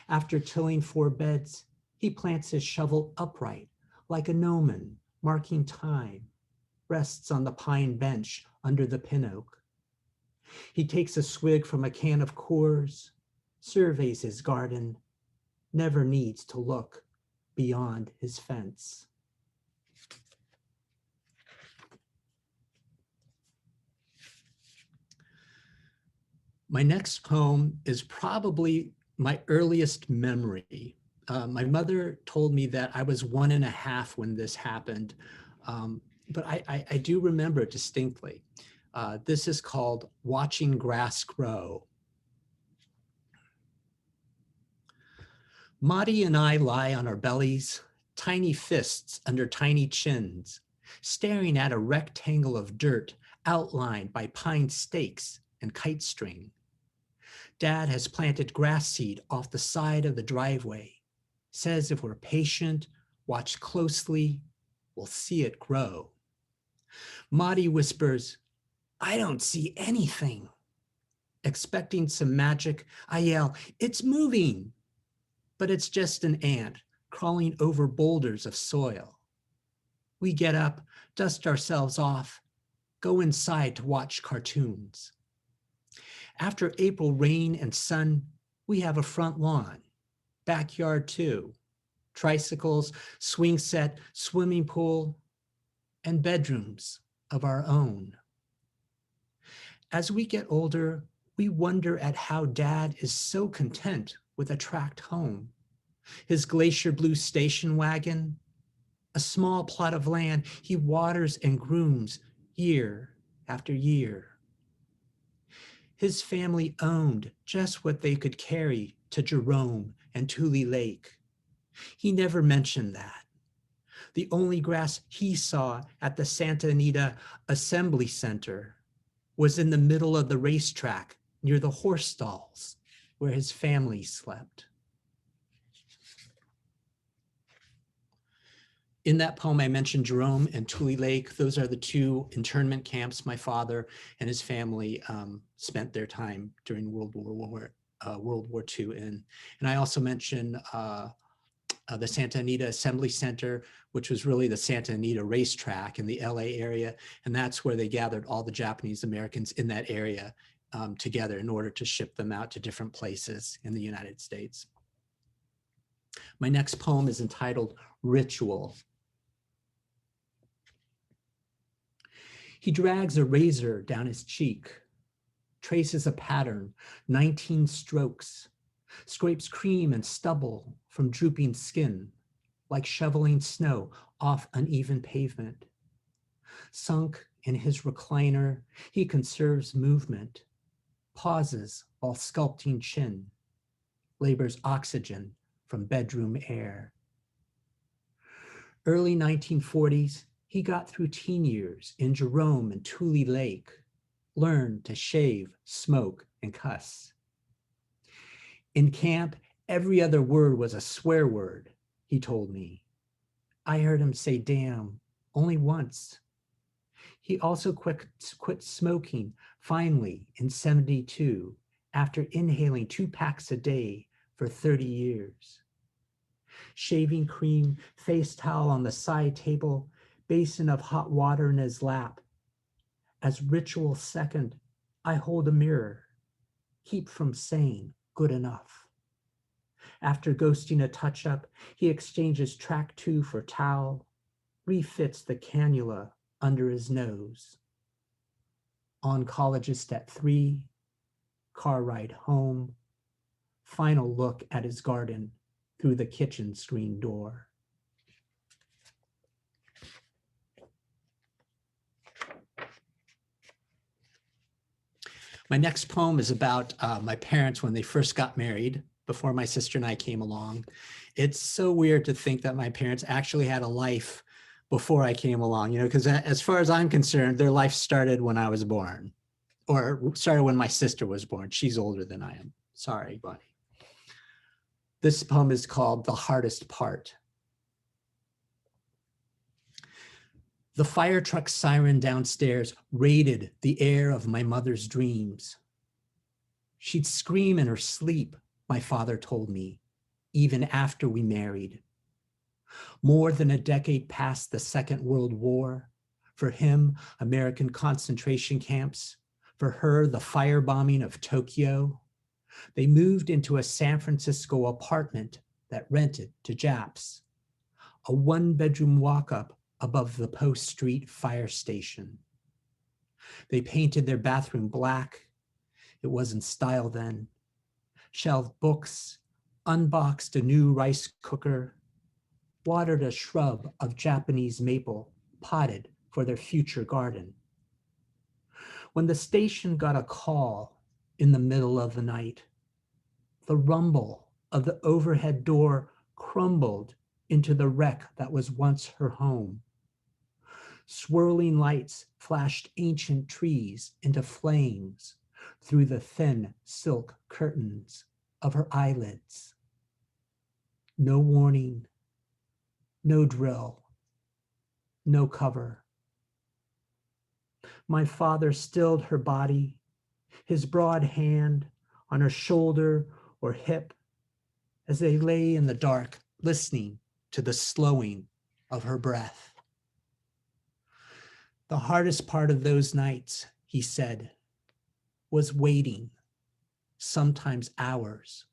After tilling 4 beds, he plants his shovel upright like a gnomon, marking time, rests on the pine bench under the pin oak. He takes a swig from a can of Coors, surveys his garden, never needs to look beyond his fence. My next poem is probably my earliest memory. My mother told me that I was 1.5 when this happened, but I do remember it distinctly. This is called Watching Grass Grow. Maudie and I lie on our bellies, tiny fists under tiny chins, staring at a rectangle of dirt outlined by pine stakes and kite string. Dad has planted grass seed off the side of the driveway, says if we're patient, watch closely, we'll see it grow. Maudie whispers, "I don't see anything." Expecting some magic, I yell, "It's moving." But it's just an ant crawling over boulders of soil. We get up, dust ourselves off, go inside to watch cartoons. After April rain and sun, we have a front lawn, backyard too, tricycles, swing set, swimming pool, and bedrooms of our own. As we get older, we wonder at how Dad is so content with a tract home, his glacier blue station wagon, a small plot of land he waters and grooms year after year. His family owned just what they could carry to Jerome and Tule Lake. He never mentioned that. The only grass he saw at the Santa Anita Assembly Center was in the middle of the racetrack near the horse stalls where his family slept. In that poem, I mentioned Jerome and Tule Lake. Those are the 2 internment camps my father and his family spent their time during World War II in. And I also mentioned the Santa Anita Assembly Center, which was really the Santa Anita racetrack in the LA area. And that's where they gathered all the Japanese Americans in that area together in order to ship them out to different places in the United States. My next poem is entitled Ritual. He drags a razor down his cheek, traces a pattern, 19 strokes, scrapes cream and stubble from drooping skin, like shoveling snow off uneven pavement. Sunk in his recliner, he conserves movement, pauses while sculpting chin, labors oxygen from bedroom air. Early 1940s, he got through teen years in Jerome and Tule Lake, learned to shave, smoke, and cuss. In camp, every other word was a swear word, he told me. I heard him say damn only once. He also quit smoking finally in 72 after inhaling 2 packs a day for 30 years. Shaving cream, face towel on the side table, basin of hot water in his lap. As ritual second, I hold a mirror, keep from saying good enough. After ghosting a touch-up, he exchanges track 2 for towel, refits the cannula under his nose. Oncologist at 3, car ride home, final look at his garden through the kitchen screen door. My next poem is about my parents when they first got married, before my sister and I came along. It's so weird to think that my parents actually had a life before I came along, because as far as I'm concerned, their life started when I was born, or started when my sister was born. She's older than I am. Sorry, Bonnie. This poem is called The Hardest Part. The fire truck siren downstairs raided the air of my mother's dreams. She'd scream in her sleep, my father told me, even after we married. More than a decade past the Second World War. For him, American concentration camps. For her, the firebombing of Tokyo. They moved into a San Francisco apartment that rented to Japs. A one-bedroom walk-up above the Post Street fire station. They painted their bathroom black. It wasn't style then. Shelved books, unboxed a new rice cooker, watered a shrub of Japanese maple potted for their future garden. When the station got a call in the middle of the night, the rumble of the overhead door crumbled into the wreck that was once her home. Swirling lights flashed ancient trees into flames through the thin silk curtains of her eyelids. No warning, no drill, no cover. My father stilled her body, his broad hand on her shoulder or hip, as they lay in the dark, listening to the slowing of her breath. The hardest part of those nights, he said, was waiting, sometimes hours,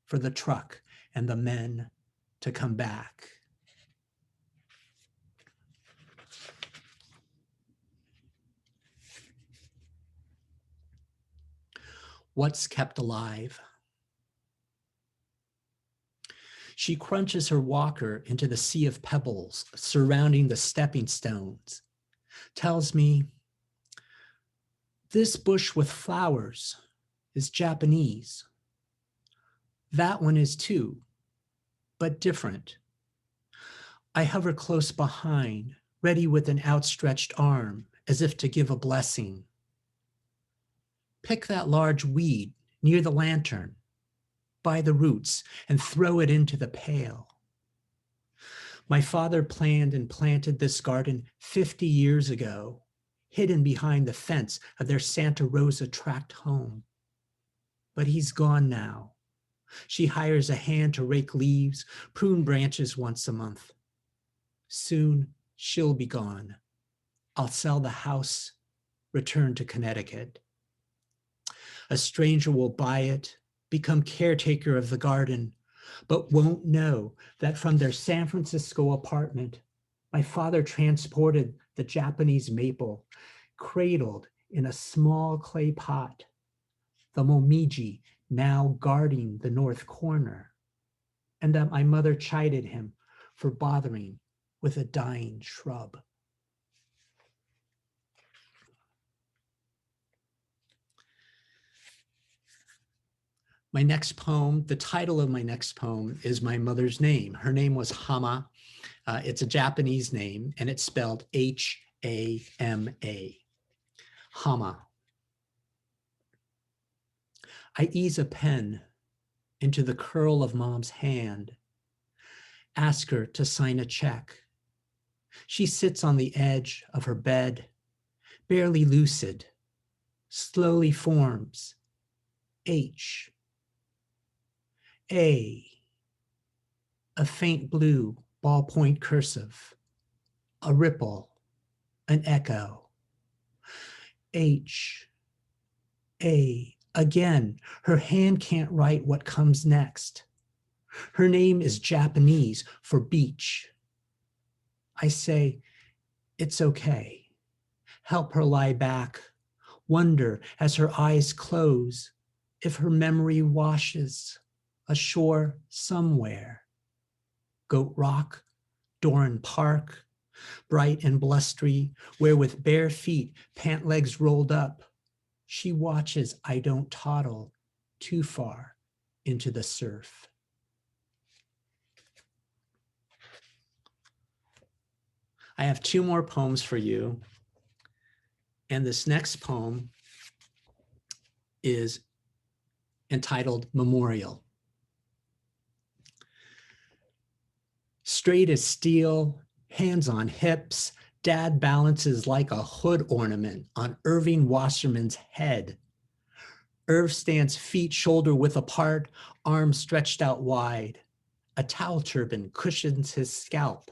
for the truck and the men to come back. What's kept alive? She crunches her walker into the sea of pebbles surrounding the stepping stones, tells me, this bush with flowers is Japanese. That one is too, but different. I hover close behind, ready with an outstretched arm, as if to give a blessing. Pick that large weed near the lantern, by the roots, and throw it into the pail. My father planned and planted this garden 50 years ago, hidden behind the fence of their Santa Rosa tract home. But he's gone now. She hires a hand to rake leaves, prune branches once a month. Soon she'll be gone. I'll sell the house, return to Connecticut. A stranger will buy it, become caretaker of the garden, but won't know that from their San Francisco apartment, my father transported the Japanese maple, cradled in a small clay pot, the momiji now guarding the north corner, and that my mother chided him for bothering with a dying shrub. My next poem, the title of my next poem is my mother's name. Her name was Hama. It's a Japanese name, and it's spelled H-A-M-A. Hama. I ease a pen into the curl of Mom's hand, ask her to sign a check. She sits on the edge of her bed, barely lucid, slowly forms H. A faint blue ballpoint cursive, a ripple, an echo. H, A, Again, her hand can't write what comes next. Her name is Japanese for beach. I say, it's okay. Help her lie back. Wonder as her eyes close if her memory washes ashore somewhere. Goat Rock, Doran Park, bright and blustery, where with bare feet, pant legs rolled up, she watches I don't toddle too far into the surf. I have two more poems for you. And this next poem is entitled Memorial. Straight as steel, hands on hips, Dad balances like a hood ornament on Irving Wasserman's head. Irv stands feet shoulder width apart, arms stretched out wide. A towel turban cushions his scalp.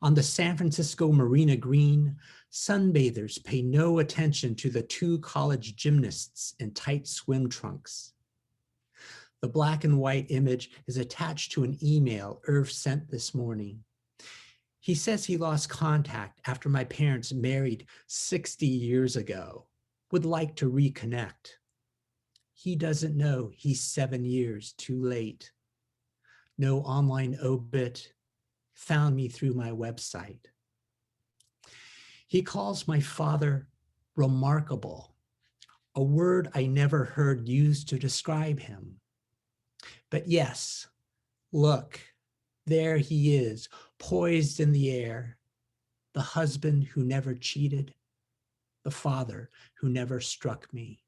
On the San Francisco Marina Green, sunbathers pay no attention to the two college gymnasts in tight swim trunks. The black and white image is attached to an email Irv sent this morning. He says he lost contact after my parents married 60 years ago, would like to reconnect. He doesn't know he's 7 years too late. No online obit, found me through my website. He calls my father remarkable, a word I never heard used to describe him. But yes, look, there he is, poised in the air, the husband who never cheated, the father who never struck me.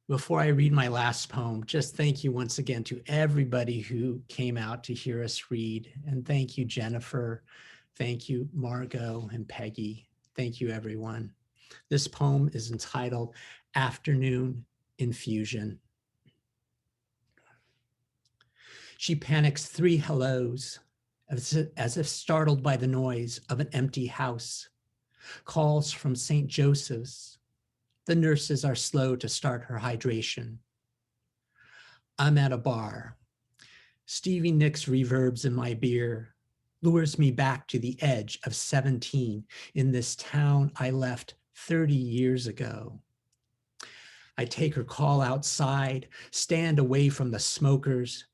Before I read my last poem, just thank you once again to everybody who came out to hear us read. And thank you, Jennifer. Thank you, Margo and Peggy. Thank you, everyone. This poem is entitled Afternoon Infusion. She panics 3 hellos, as if startled by the noise of an empty house. Calls from St. Joseph's. The nurses are slow to start her hydration. I'm at a bar. Stevie Nicks reverbs in my beer, lures me back to the edge of 17 in this town I left 30 years ago. I take her call outside, stand away from the smokers.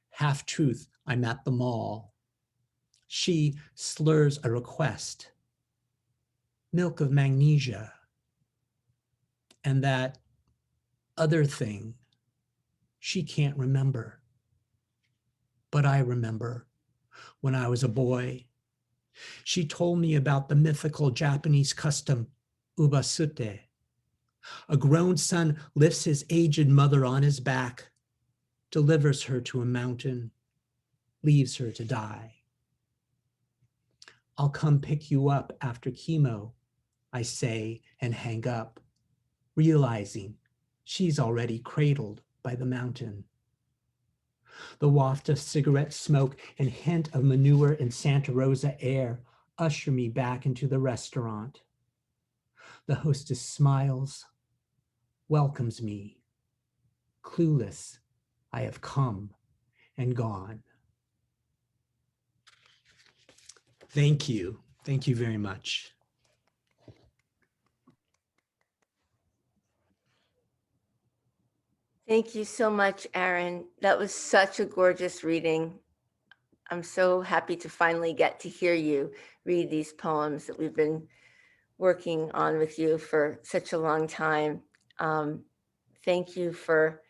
Half truth, I'm at the mall. She slurs a request. Milk of magnesia. And that other thing she can't remember. But I remember when I was a boy. She told me about the mythical Japanese custom, Ubasute. A grown son lifts his aged mother on his back, delivers her to a mountain, leaves her to die. I'll come pick you up after chemo, I say and hang up, realizing she's already cradled by the mountain. The waft of cigarette smoke and hint of manure in Santa Rosa air usher me back into the restaurant. The hostess smiles, welcomes me. Clueless, I have come and gone. Thank you. Thank you very much. Thank you so much, Aaron. That was such a gorgeous reading. I'm so happy to finally get to hear you read these poems that we've been working on with you for such a long time. Thank you for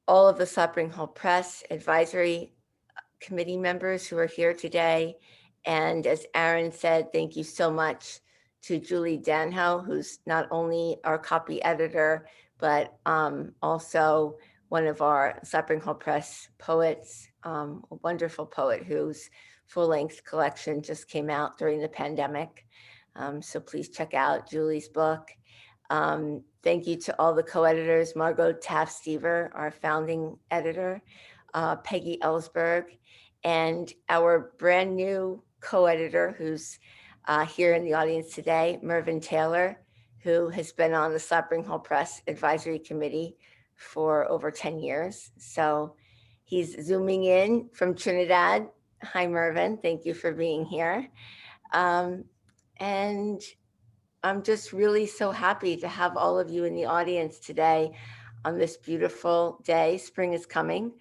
all of the Slapering Hall Press Advisory Committee members who are here today. And as Aaron said, thank you so much to Julie Danho, who's not only our copy editor, but also one of our Slapering Hall Press poets, a wonderful poet whose full-length collection just came out during the pandemic. So please check out Julie's book. Thank you to all the co-editors, Margo Taft Stever, our founding editor, Peggy Ellsberg, and our brand new co-editor who's here in the audience today, Mervyn Taylor, who has been on the Slapering Hall Press Advisory Committee for over 10 years. So he's zooming in from Trinidad. Hi, Mervyn. Thank you for being here. And I'm just really so happy to have all of you in the audience today on this beautiful day. Spring is coming.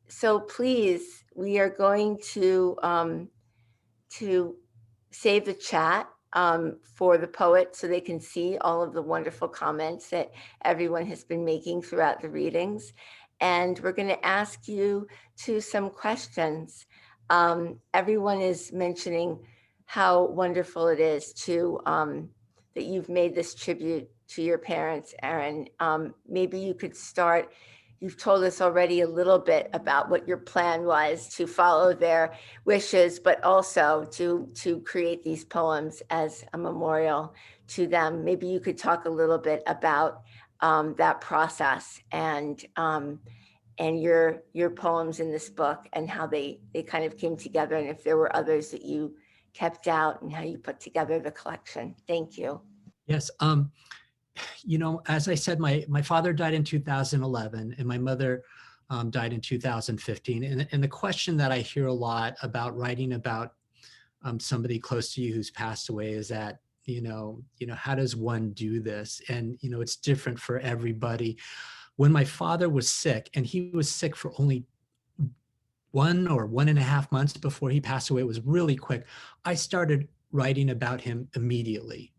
So please, we are going to save the chat for the poet so they can see all of the wonderful comments that everyone has been making throughout the readings. And we're going to ask you some questions. Everyone is mentioning how wonderful it is to that you've made this tribute to your parents, Erin. Maybe you could start. You've told us already a little bit about what your plan was to follow their wishes, but also to create these poems as a memorial to them. Maybe you could talk a little bit about that process and your poems in this book and how they kind of came together, and if there were others that you kept out and how you put together the collection. Thank you. Yes. You know, as I said, my father died in 2011 and my mother died in 2015. And the question that I hear a lot about writing about somebody close to you who's passed away is that, you know, how does one do this? And, you know, it's different for everybody. When my father was sick, and he was sick for only 1 or 1.5 months before he passed away, it was really quick. I started writing about him immediately,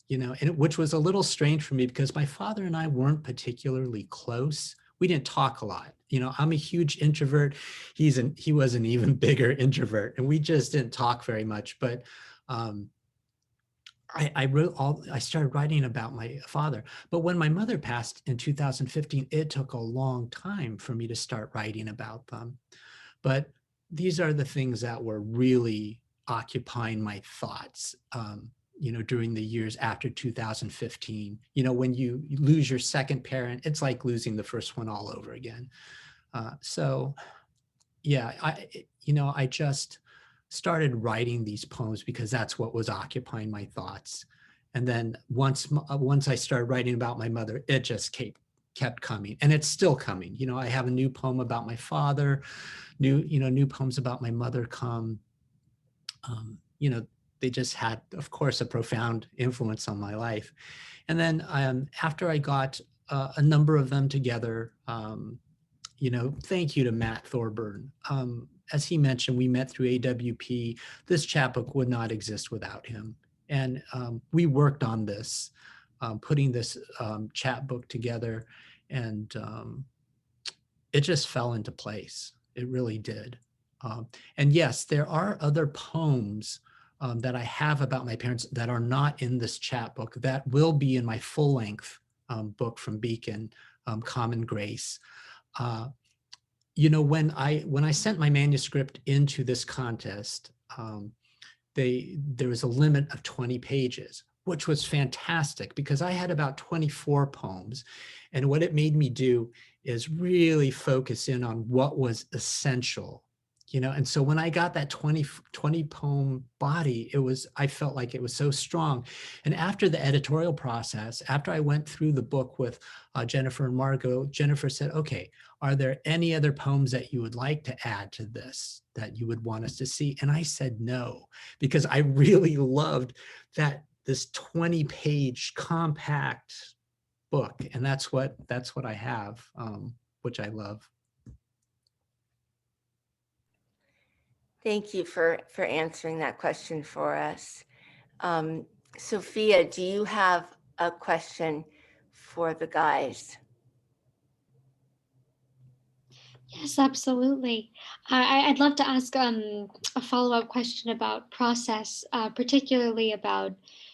you know, and which was a little strange for me because my father and I weren't particularly close. We didn't talk a lot. You know, I'm a huge introvert. He was an even bigger introvert, and we just didn't talk very much. But I started writing about my father. But when my mother passed in 2015, it took a long time for me to start writing about them. But these are the things that were really occupying my thoughts, you know, during the years after 2015. You know, when you lose your second parent, it's like losing the first one all over again. So, yeah, I just started writing these poems because that's what was occupying my thoughts. And then once I started writing about my mother, it just kept coming, and it's still coming. You know, I have a new poem about my father, new poems about my mother come. You know, they just had, of course, a profound influence on my life. And then after I got a number of them together, you know, thank you to Matt Thorburn. As he mentioned, we met through AWP. This chapbook would not exist without him. And we worked on this, putting this chapbook together, and it just fell into place. It really did. And yes, there are other poems that I have about my parents that are not in this chapbook that will be in my full-length book from Beacon, Common Grace. You know, when I sent my manuscript into this contest, there was a limit of 20 pages, which was fantastic because I had about 24 poems. And what it made me do is really focus in on what was essential, you know. And so when I got that 20 poem body, I felt like it was so strong. And after the editorial process, after I went through the book with Jennifer and Margo, Jennifer said, okay, are there any other poems that you would like to add to this that you would want us to see? And I said no, because I really loved this 20-page compact book. And that's what I have, which I love. Thank you for answering that question for us. Sophia, do you have a question for the guys? Yes, absolutely. I'd love to ask a follow-up question about process, particularly about,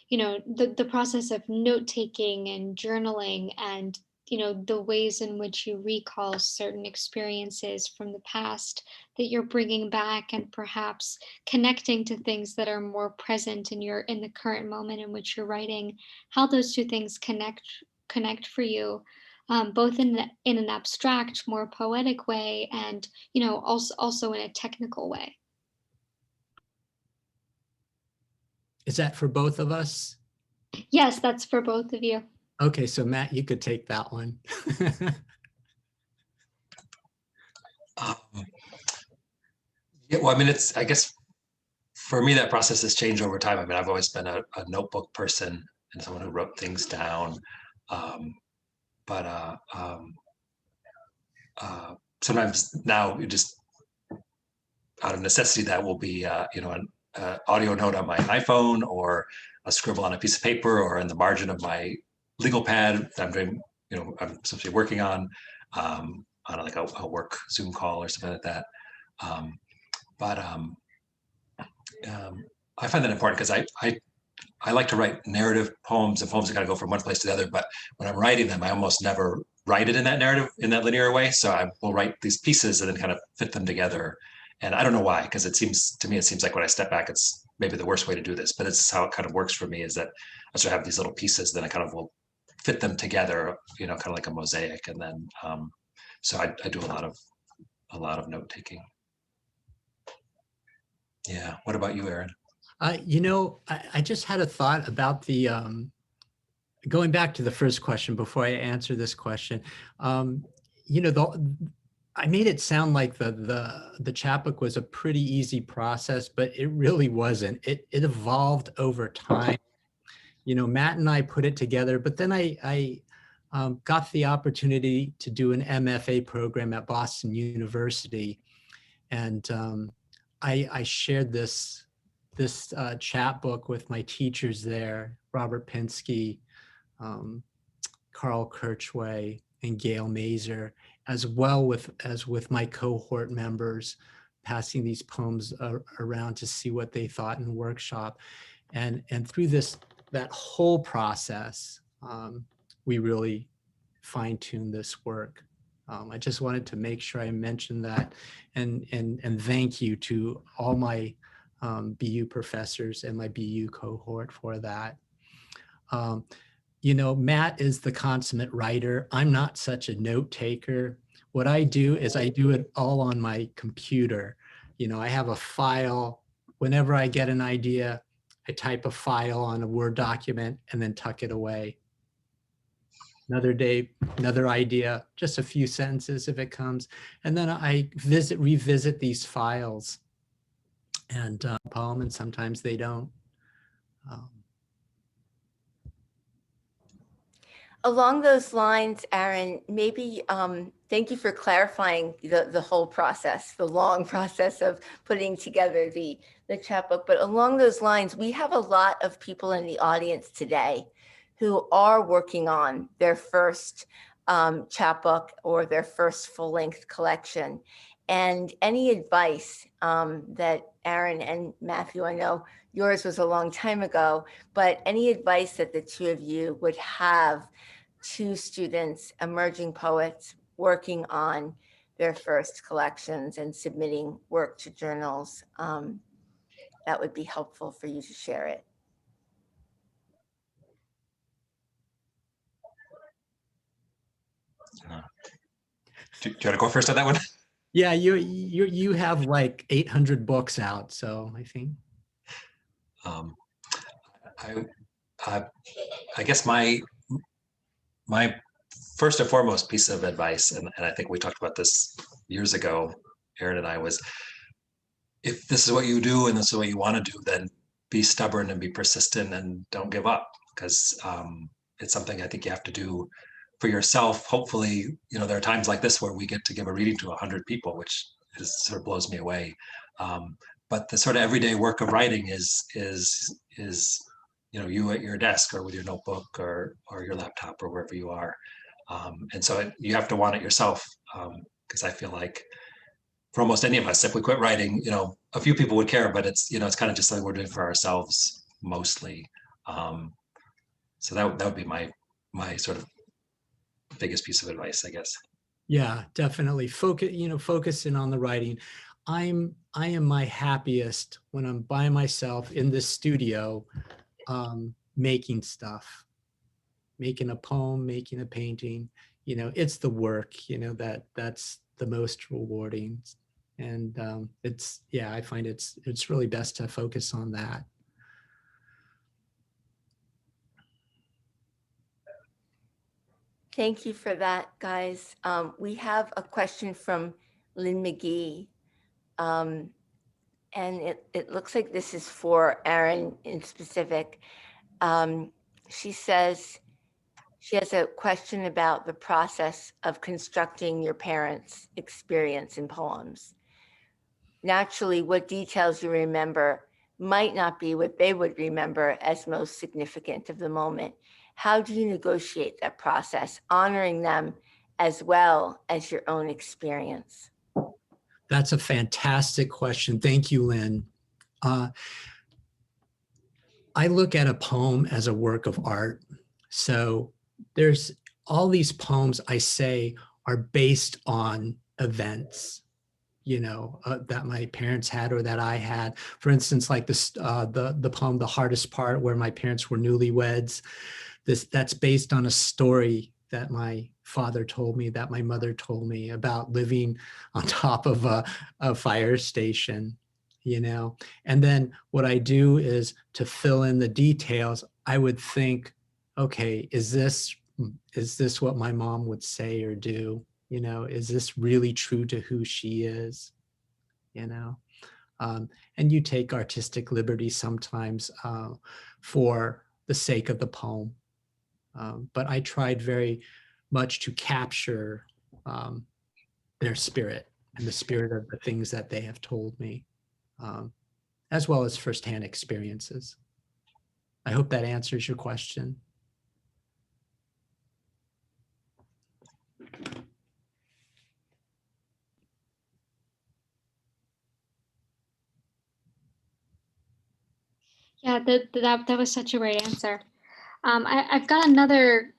you know, the process of note-taking and journaling, and, you know, the ways in which you recall certain experiences from the past that you're bringing back and perhaps connecting to things that are more present in the current moment in which you're writing, how those two things connect for you. Both in an abstract, more poetic way, and, you know, also in a technical way. Is that for both of us? Yes, that's for both of you. Okay, so Matt, you could take that one. Um, yeah, well, I mean, I guess for me, that process has changed over time. I mean, I've always been a notebook person and someone who wrote things down. Um, but sometimes now you just out of necessity, that will be, an audio note on my iPhone or a scribble on a piece of paper or in the margin of my legal pad that I'm doing, I'm essentially working on like a work Zoom call or something like that. Um, but I find that important because I like to write narrative poems and poems that kind of go from one place to the other. But when I'm writing them, I almost never write it in that narrative, in that linear way. So I will write these pieces and then kind of fit them together. And I don't know why, because it seems like when I step back, it's maybe the worst way to do this, but it's how it kind of works for me, is that I sort of have these little pieces, then I kind of will fit them together, kind of like a mosaic. And then, so I do a lot of note taking. Yeah. What about you, Aaron? I just had a thought about the, going back to the first question before I answer this question. I made it sound like the chapbook was a pretty easy process, but it really wasn't. It evolved over time. Matt and I put it together, but then I got the opportunity to do an MFA program at Boston University, and I shared this chapbook with my teachers there, Robert Pinsky, Carl Kirchway, and Gail Mazer, as well as with my cohort members, passing these poems around to see what they thought in the workshop. And through that whole process, we really fine-tuned this work. I just wanted to make sure I mentioned that, and thank you to all my BU professors and my BU cohort for that. Matt is the consummate writer. I'm not such a note taker. What I do is I do it all on my computer. I have a file. Whenever I get an idea, I type a file on a Word document and then tuck it away. Another day, another idea, just a few sentences if it comes. And then I revisit these files and poem, and sometimes they don't. Along those lines, Aaron, maybe thank you for clarifying the whole process, the long process of putting together the chapbook. But along those lines, we have a lot of people in the audience today who are working on their first chapbook or their first full-length collection. And any advice that Aaron and Matthew, I know yours was a long time ago, but any advice that the two of you would have to students, emerging poets working on their first collections and submitting work to journals, that would be helpful for you to share it. Do you want to go first on that one? Yeah, you have like 800 books out, so I think. I guess my first and foremost piece of advice, and I think we talked about this years ago, Aaron and I, was if this is what you do and this is what you want to do, then be stubborn and be persistent and don't give up, because it's something I think you have to do for yourself. Hopefully, there are times like this where we get to give a reading to 100 people, which sort of blows me away. But the sort of everyday work of writing is you at your desk or with your notebook or your laptop or wherever you are. And so you have to want it yourself, because I feel like for almost any of us, if we quit writing, a few people would care, but it's kind of just something we're doing for ourselves mostly. So that would be my sort of biggest piece of advice, I guess. Yeah, definitely. Focusing on the writing. I am my happiest when I'm by myself in the studio, making stuff, making a poem, making a painting. It's the work, that's the most rewarding. And I find it's really best to focus on that. Thank you for that, guys. We have a question from Lynn McGee. And it looks like this is for Aaron in specific. She says she has a question about the process of constructing your parents' experience in poems. Naturally, what details you remember might not be what they would remember as most significant of the moment. How do you negotiate that process, honoring them as well as your own experience? That's a fantastic question. Thank you, Lynn. I look at a poem as a work of art. So there's all these poems I say are based on events, that my parents had or that I had. For instance, like this, the poem, The Hardest Part, where my parents were newlyweds. That's based on a story that my father told me, that my mother told me about living on top of a fire station, And then what I do is to fill in the details. I would think, okay, is this what my mom would say or do? Is this really true to who she is? And you take artistic liberty sometimes for the sake of the poem. But I tried very much to capture their spirit and the spirit of the things that they have told me, as well as firsthand experiences. I hope that answers your question. Yeah, that was such a great answer. I've got another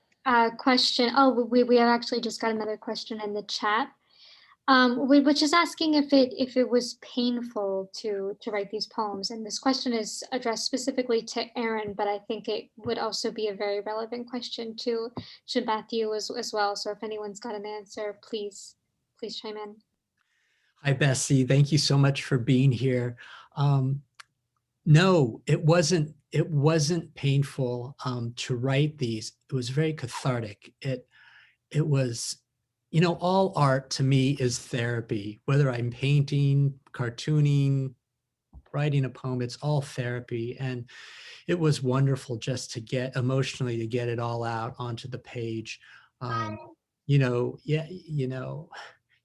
question. Oh, we have actually just got another question in the chat, which is asking if it was painful to write these poems. And this question is addressed specifically to Aaron, but I think it would also be a very relevant question to Matthew as well. So if anyone's got an answer, please chime in. Hi, Bessie. Thank you so much for being here. No, it wasn't painful to write these. It was very cathartic. It was, all art to me is therapy. Whether I'm painting, cartooning, writing a poem, it's all therapy. And it was wonderful just to get it all out onto the page.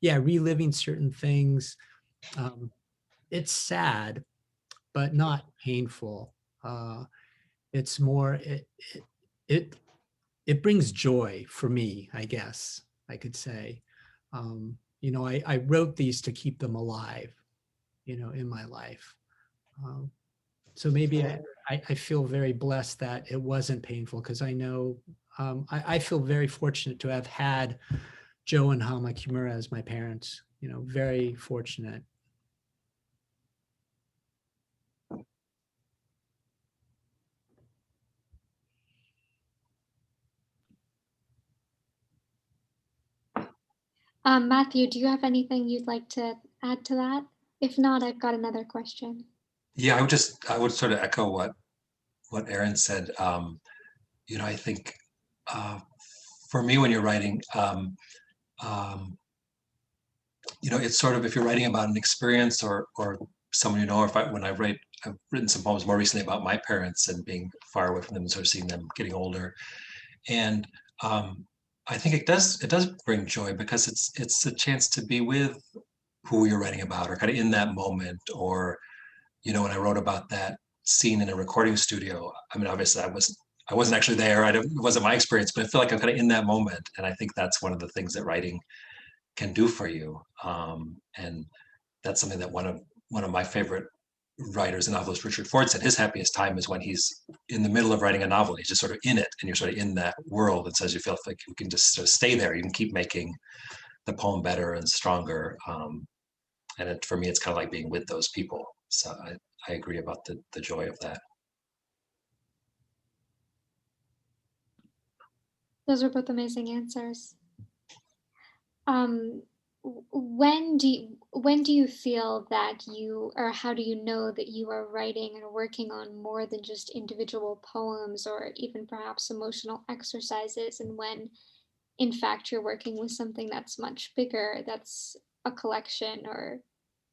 Reliving certain things. It's sad, but not painful. It's more, it brings joy for me, I guess I could say. I wrote these to keep them alive, in my life. So maybe I feel very blessed that it wasn't painful, because I know I feel very fortunate to have had Joe and Hama Kimura as my parents, very fortunate. Matthew, do you have anything you'd like to add to that? If not, I've got another question. Yeah, I would sort of echo what Aaron said. I think for me, when you're writing, it's sort of, if you're writing about an experience or someone, or when I've written some poems more recently about my parents and being far away from them and sort of seeing them getting older. And I think it does bring joy, because it's a chance to be with who you're writing about, or kind of in that moment. Or, when I wrote about that scene in a recording studio, I mean, obviously I wasn't actually there. It wasn't my experience, but I feel like I'm kind of in that moment. And I think that's one of the things that writing can do for you. And that's something that one of my favorite writers and novelist, Richard Ford, said his happiest time is when he's in the middle of writing a novel. He's just sort of in it, and you're sort of in that world. And says you feel like you can just sort of stay there. You can keep making the poem better and stronger. And for me, it's kind of like being with those people. So I agree about the joy of that. Those were both amazing answers. When do you feel that you, or how do you know that you are writing and working on more than just individual poems, or even perhaps emotional exercises, and when in fact you're working with something that's much bigger, that's a collection or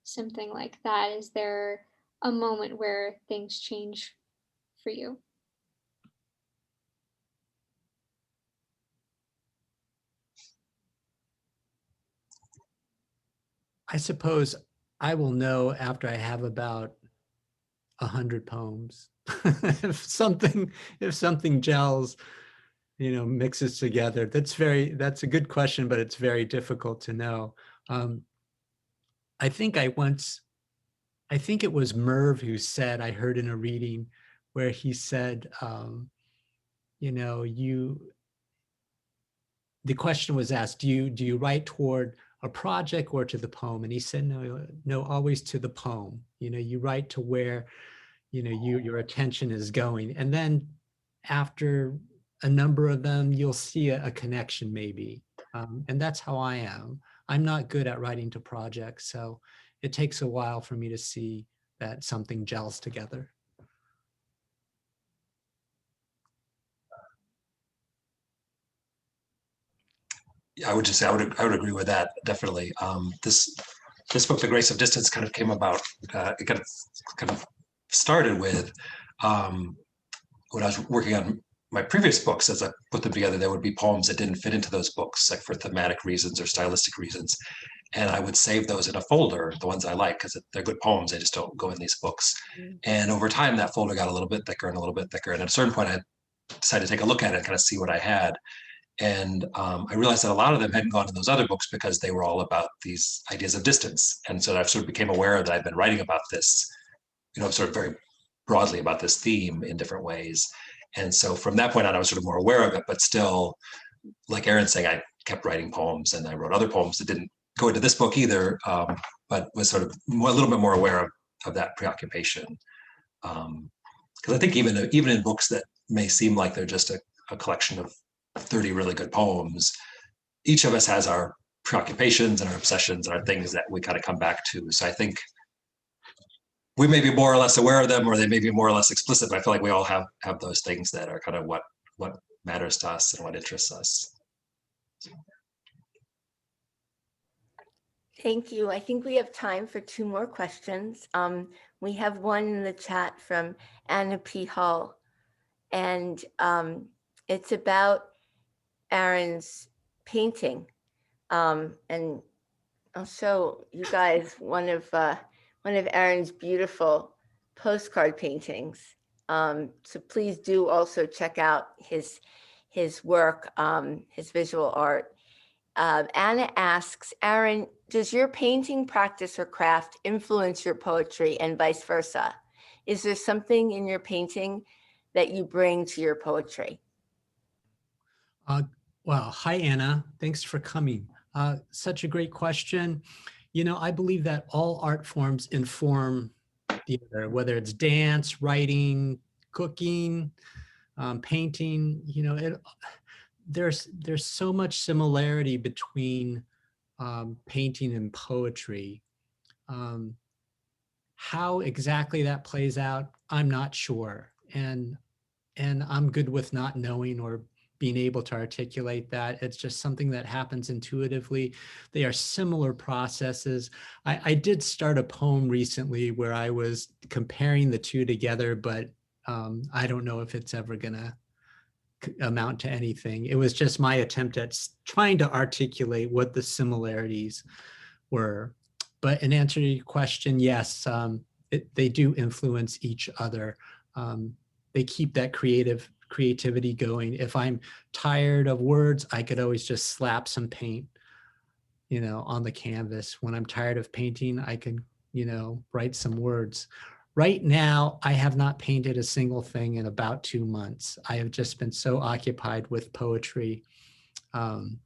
something like that? Is there a moment where things change for you? I suppose I will know after I have about 100 poems. if something gels, mixes together. That's a good question, but it's very difficult to know. I think it was Merv who said, I heard in a reading where he said, the question was asked, do you write toward a project or to the poem? And he said, no, always to the poem. You write to where, your attention is going. And then after a number of them, you'll see a connection maybe. And that's how I am. I'm not good at writing to projects, so it takes a while for me to see that something gels together. Yeah, I would just say I would agree with that, definitely. This book, The Grace of Distance, kind of came about. It kind of started with when I was working on my previous books. As I put them together, there would be poems that didn't fit into those books, like for thematic reasons or stylistic reasons, and I would save those in a folder, the ones I like, because they're good poems. They just don't go in these books. And over time, that folder got a little bit thicker and a little bit thicker. And at a certain point, I decided to take a look at it and kind of see what I had. And I realized that a lot of them hadn't gone to those other books because they were all about these ideas of distance. And so I sort of became aware that I've been writing about this, sort of very broadly about this theme in different ways. And so from that point on, I was sort of more aware of it, but still, like Erin's saying, I kept writing poems, and I wrote other poems that didn't go into this book either, but was sort of a little bit more aware of that preoccupation. Because I think even in books that may seem like they're just a collection of 30 really good poems, each of us has our preoccupations and our obsessions and our things that we kind of come back to. So I think we may be more or less aware of them, or they may be more or less explicit, but I feel like we all have those things that are kind of what matters to us and what interests us. Thank you. I think we have time for 2 more questions. We have one in the chat from Anna P. Hull, and it's about Erin's painting. And I'll show you guys one of Erin's beautiful postcard paintings. So please do also check out his work, his visual art. Anna asks, Erin, does your painting practice or craft influence your poetry and vice versa? Is there something in your painting that you bring to your poetry? Well, hi, Anna. Thanks for coming. Such a great question. I believe that all art forms inform the other, whether it's dance, writing, cooking, painting. There's so much similarity between painting and poetry. How exactly that plays out, I'm not sure, and I'm good with not knowing or being able to articulate that. It's just something that happens intuitively. They are similar processes. I did start a poem recently where I was comparing the two together, but I don't know if it's ever gonna amount to anything. It was just my attempt at trying to articulate what the similarities were. But in answer to your question, yes, they do influence each other. They keep that creativity going. If I'm tired of words, I could always just slap some paint, on the canvas. When I'm tired of painting, I can, write some words. Right now, I have not painted a single thing in about 2 months. I have just been so occupied with poetry, and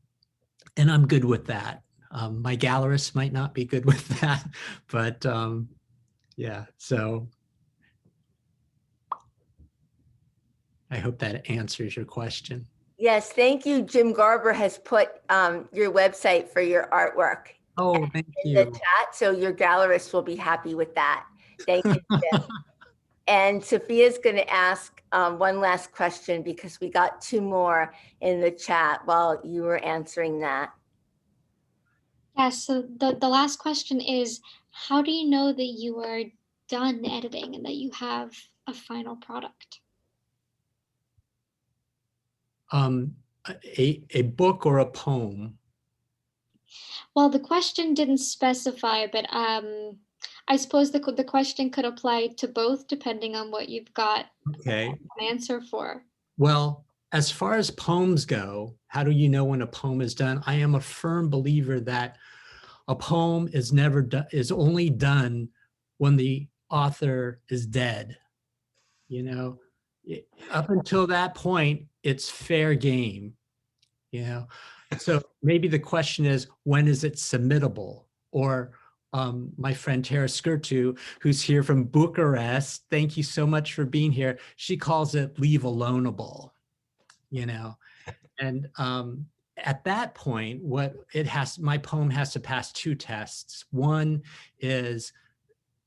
I'm good with that. My gallerist might not be good with that, but yeah, so I hope that answers your question. Yes, thank you. Jim Garber has put your website for your artwork Oh, thank in you. the chat, so your gallerist will be happy with that. Thank you, Jim. And Sophia's going to ask one last question because we got two more in the chat while you were answering that. Yes, so the last question is, how do you know that you are done editing and that you have a final product? A book or a poem? Well, the question didn't specify, but I suppose the question could apply to both depending on what you've got Okay. an answer for. Well, as far as poems go, how do you know when a poem is done? I am a firm believer that a poem is never done, is only done when the author is dead. You know, up until that point, it's fair game. You know, so maybe the question is, when is it submittable? Or my friend Tara Skirtu, who's here from Bucharest, thank you so much for being here. She calls it leave aloneable, you know. And at that point, my poem has to pass two tests. One is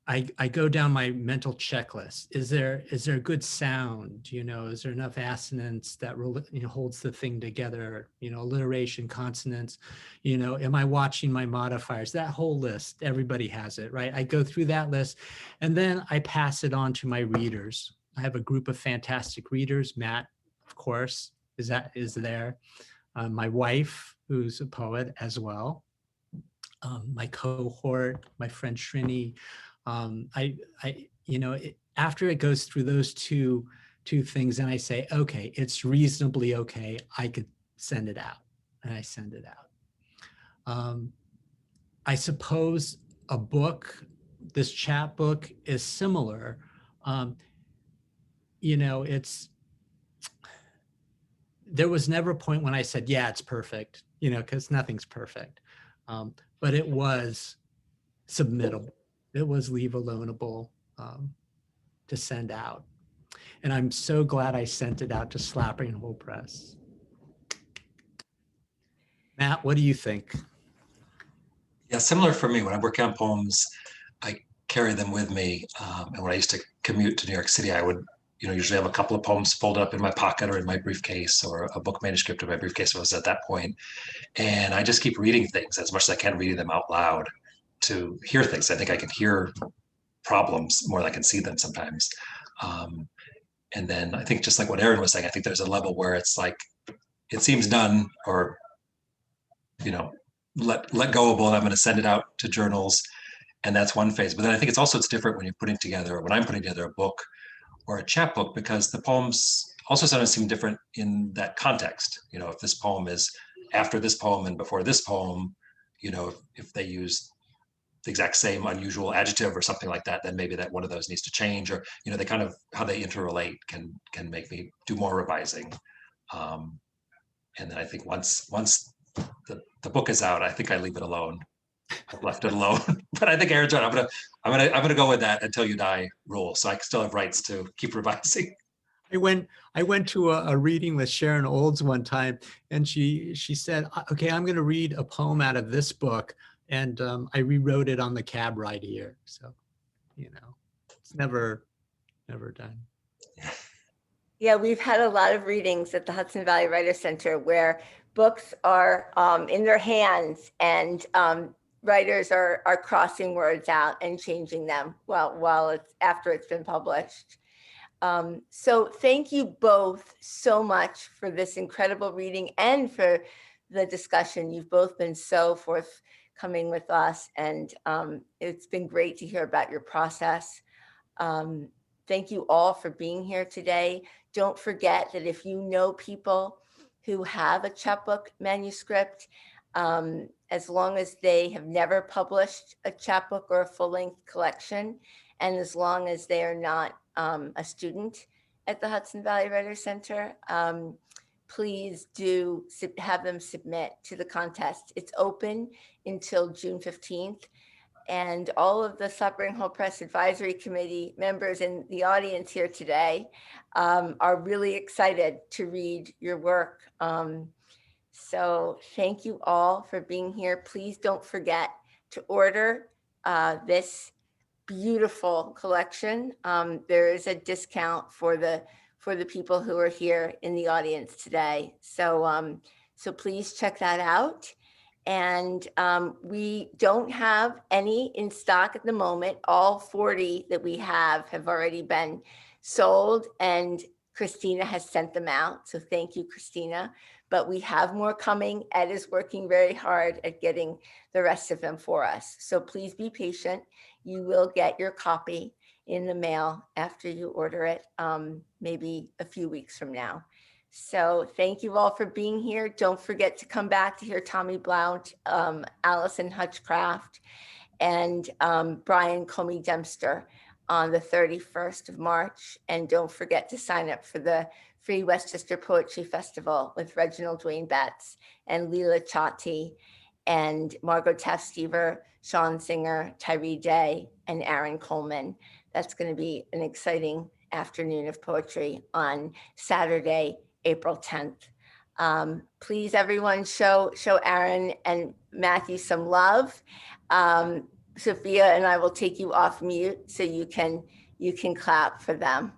I go down my mental checklist. Is there a good sound? You know, is there enough assonance that holds the thing together? You know, alliteration, consonants. You know, am I watching my modifiers? That whole list, everybody has it, right? I go through that list, and then I pass it on to my readers. I have a group of fantastic readers. Matt, of course, is there. My wife, who's a poet as well. My cohort, my friend Shrini. After it goes through those two things, and I say, okay, it's reasonably okay, I could send it out, and I send it out. I suppose a book, this chapbook, is similar. There was never a point when I said, yeah, it's perfect, because nothing's perfect. But it was submittable. It was leave aloneable to send out. And I'm so glad I sent it out to Slapering Whole Press. Matt, what do you think? Yeah, similar for me. When I'm working on poems, I carry them with me. And when I used to commute to New York City, I would, usually have a couple of poems folded up in my pocket or in my briefcase, or a book manuscript in my briefcase. If I was at that point. And I just keep reading things as much as I can, reading them out loud to hear things. I think I can hear problems more than I can see them sometimes. And then I think, just like what Aaron was saying, I think there's a level where it's like, it seems done, or, let goable, and I'm going to send it out to journals. And that's one phase. But then I think it's different when I'm putting together a book or a chapbook, because the poems also sometimes seem different in that context. If this poem is after this poem and before this poem, if they use the exact same unusual adjective or something like that, then maybe that one of those needs to change, or, they kind of, how they interrelate can make me do more revising. And then I think once the book is out, I think I leave it alone. I've left it alone. But I think Aaron's right. I'm gonna go with that until you die rule. So I still have rights to keep revising. I went to a reading with Sharon Olds one time, and she said, okay, I'm going to read a poem out of this book. And I rewrote it on the cab ride here. So, it's never done. Yeah, we've had a lot of readings at the Hudson Valley Writers Center where books are in their hands, and writers are crossing words out and changing them while after it's been published. So thank you both so much for this incredible reading and for the discussion. You've both been so forthcoming with us, and it's been great to hear about your process. Thank you all for being here today. Don't forget that if you know people who have a chapbook manuscript, as long as they have never published a chapbook or a full-length collection, and as long as they are not a student at the Hudson Valley Writers Center, please do have them submit to the contest. It's open until June 15th. And all of the Slapering Whole Press Advisory Committee members in the audience here today are really excited to read your work. So thank you all for being here. Please don't forget to order this beautiful collection. There is a discount for the people who are here in the audience today. So so please check that out. And we don't have any in stock at the moment. All 40 that we have already been sold, and Christina has sent them out. So thank you, Christina. But we have more coming. Ed is working very hard at getting the rest of them for us. So please be patient. You will get your copy in the mail after you order it, maybe a few weeks from now. So thank you all for being here. Don't forget to come back to hear Tommy Blount, Allison Hutchcraft, and Brian Comey Dempster on the 31st of March. And don't forget to sign up for the Free Westchester Poetry Festival with Reginald Dwayne Betts and Leela Chatti and Margo Taft Stever, Sean Singer, Tyree Day, and Aaron Coleman. That's going to be an exciting afternoon of poetry on Saturday, April 10th. Please, everyone, show Aaron and Matthew some love. Sophia and I will take you off mute so you can clap for them.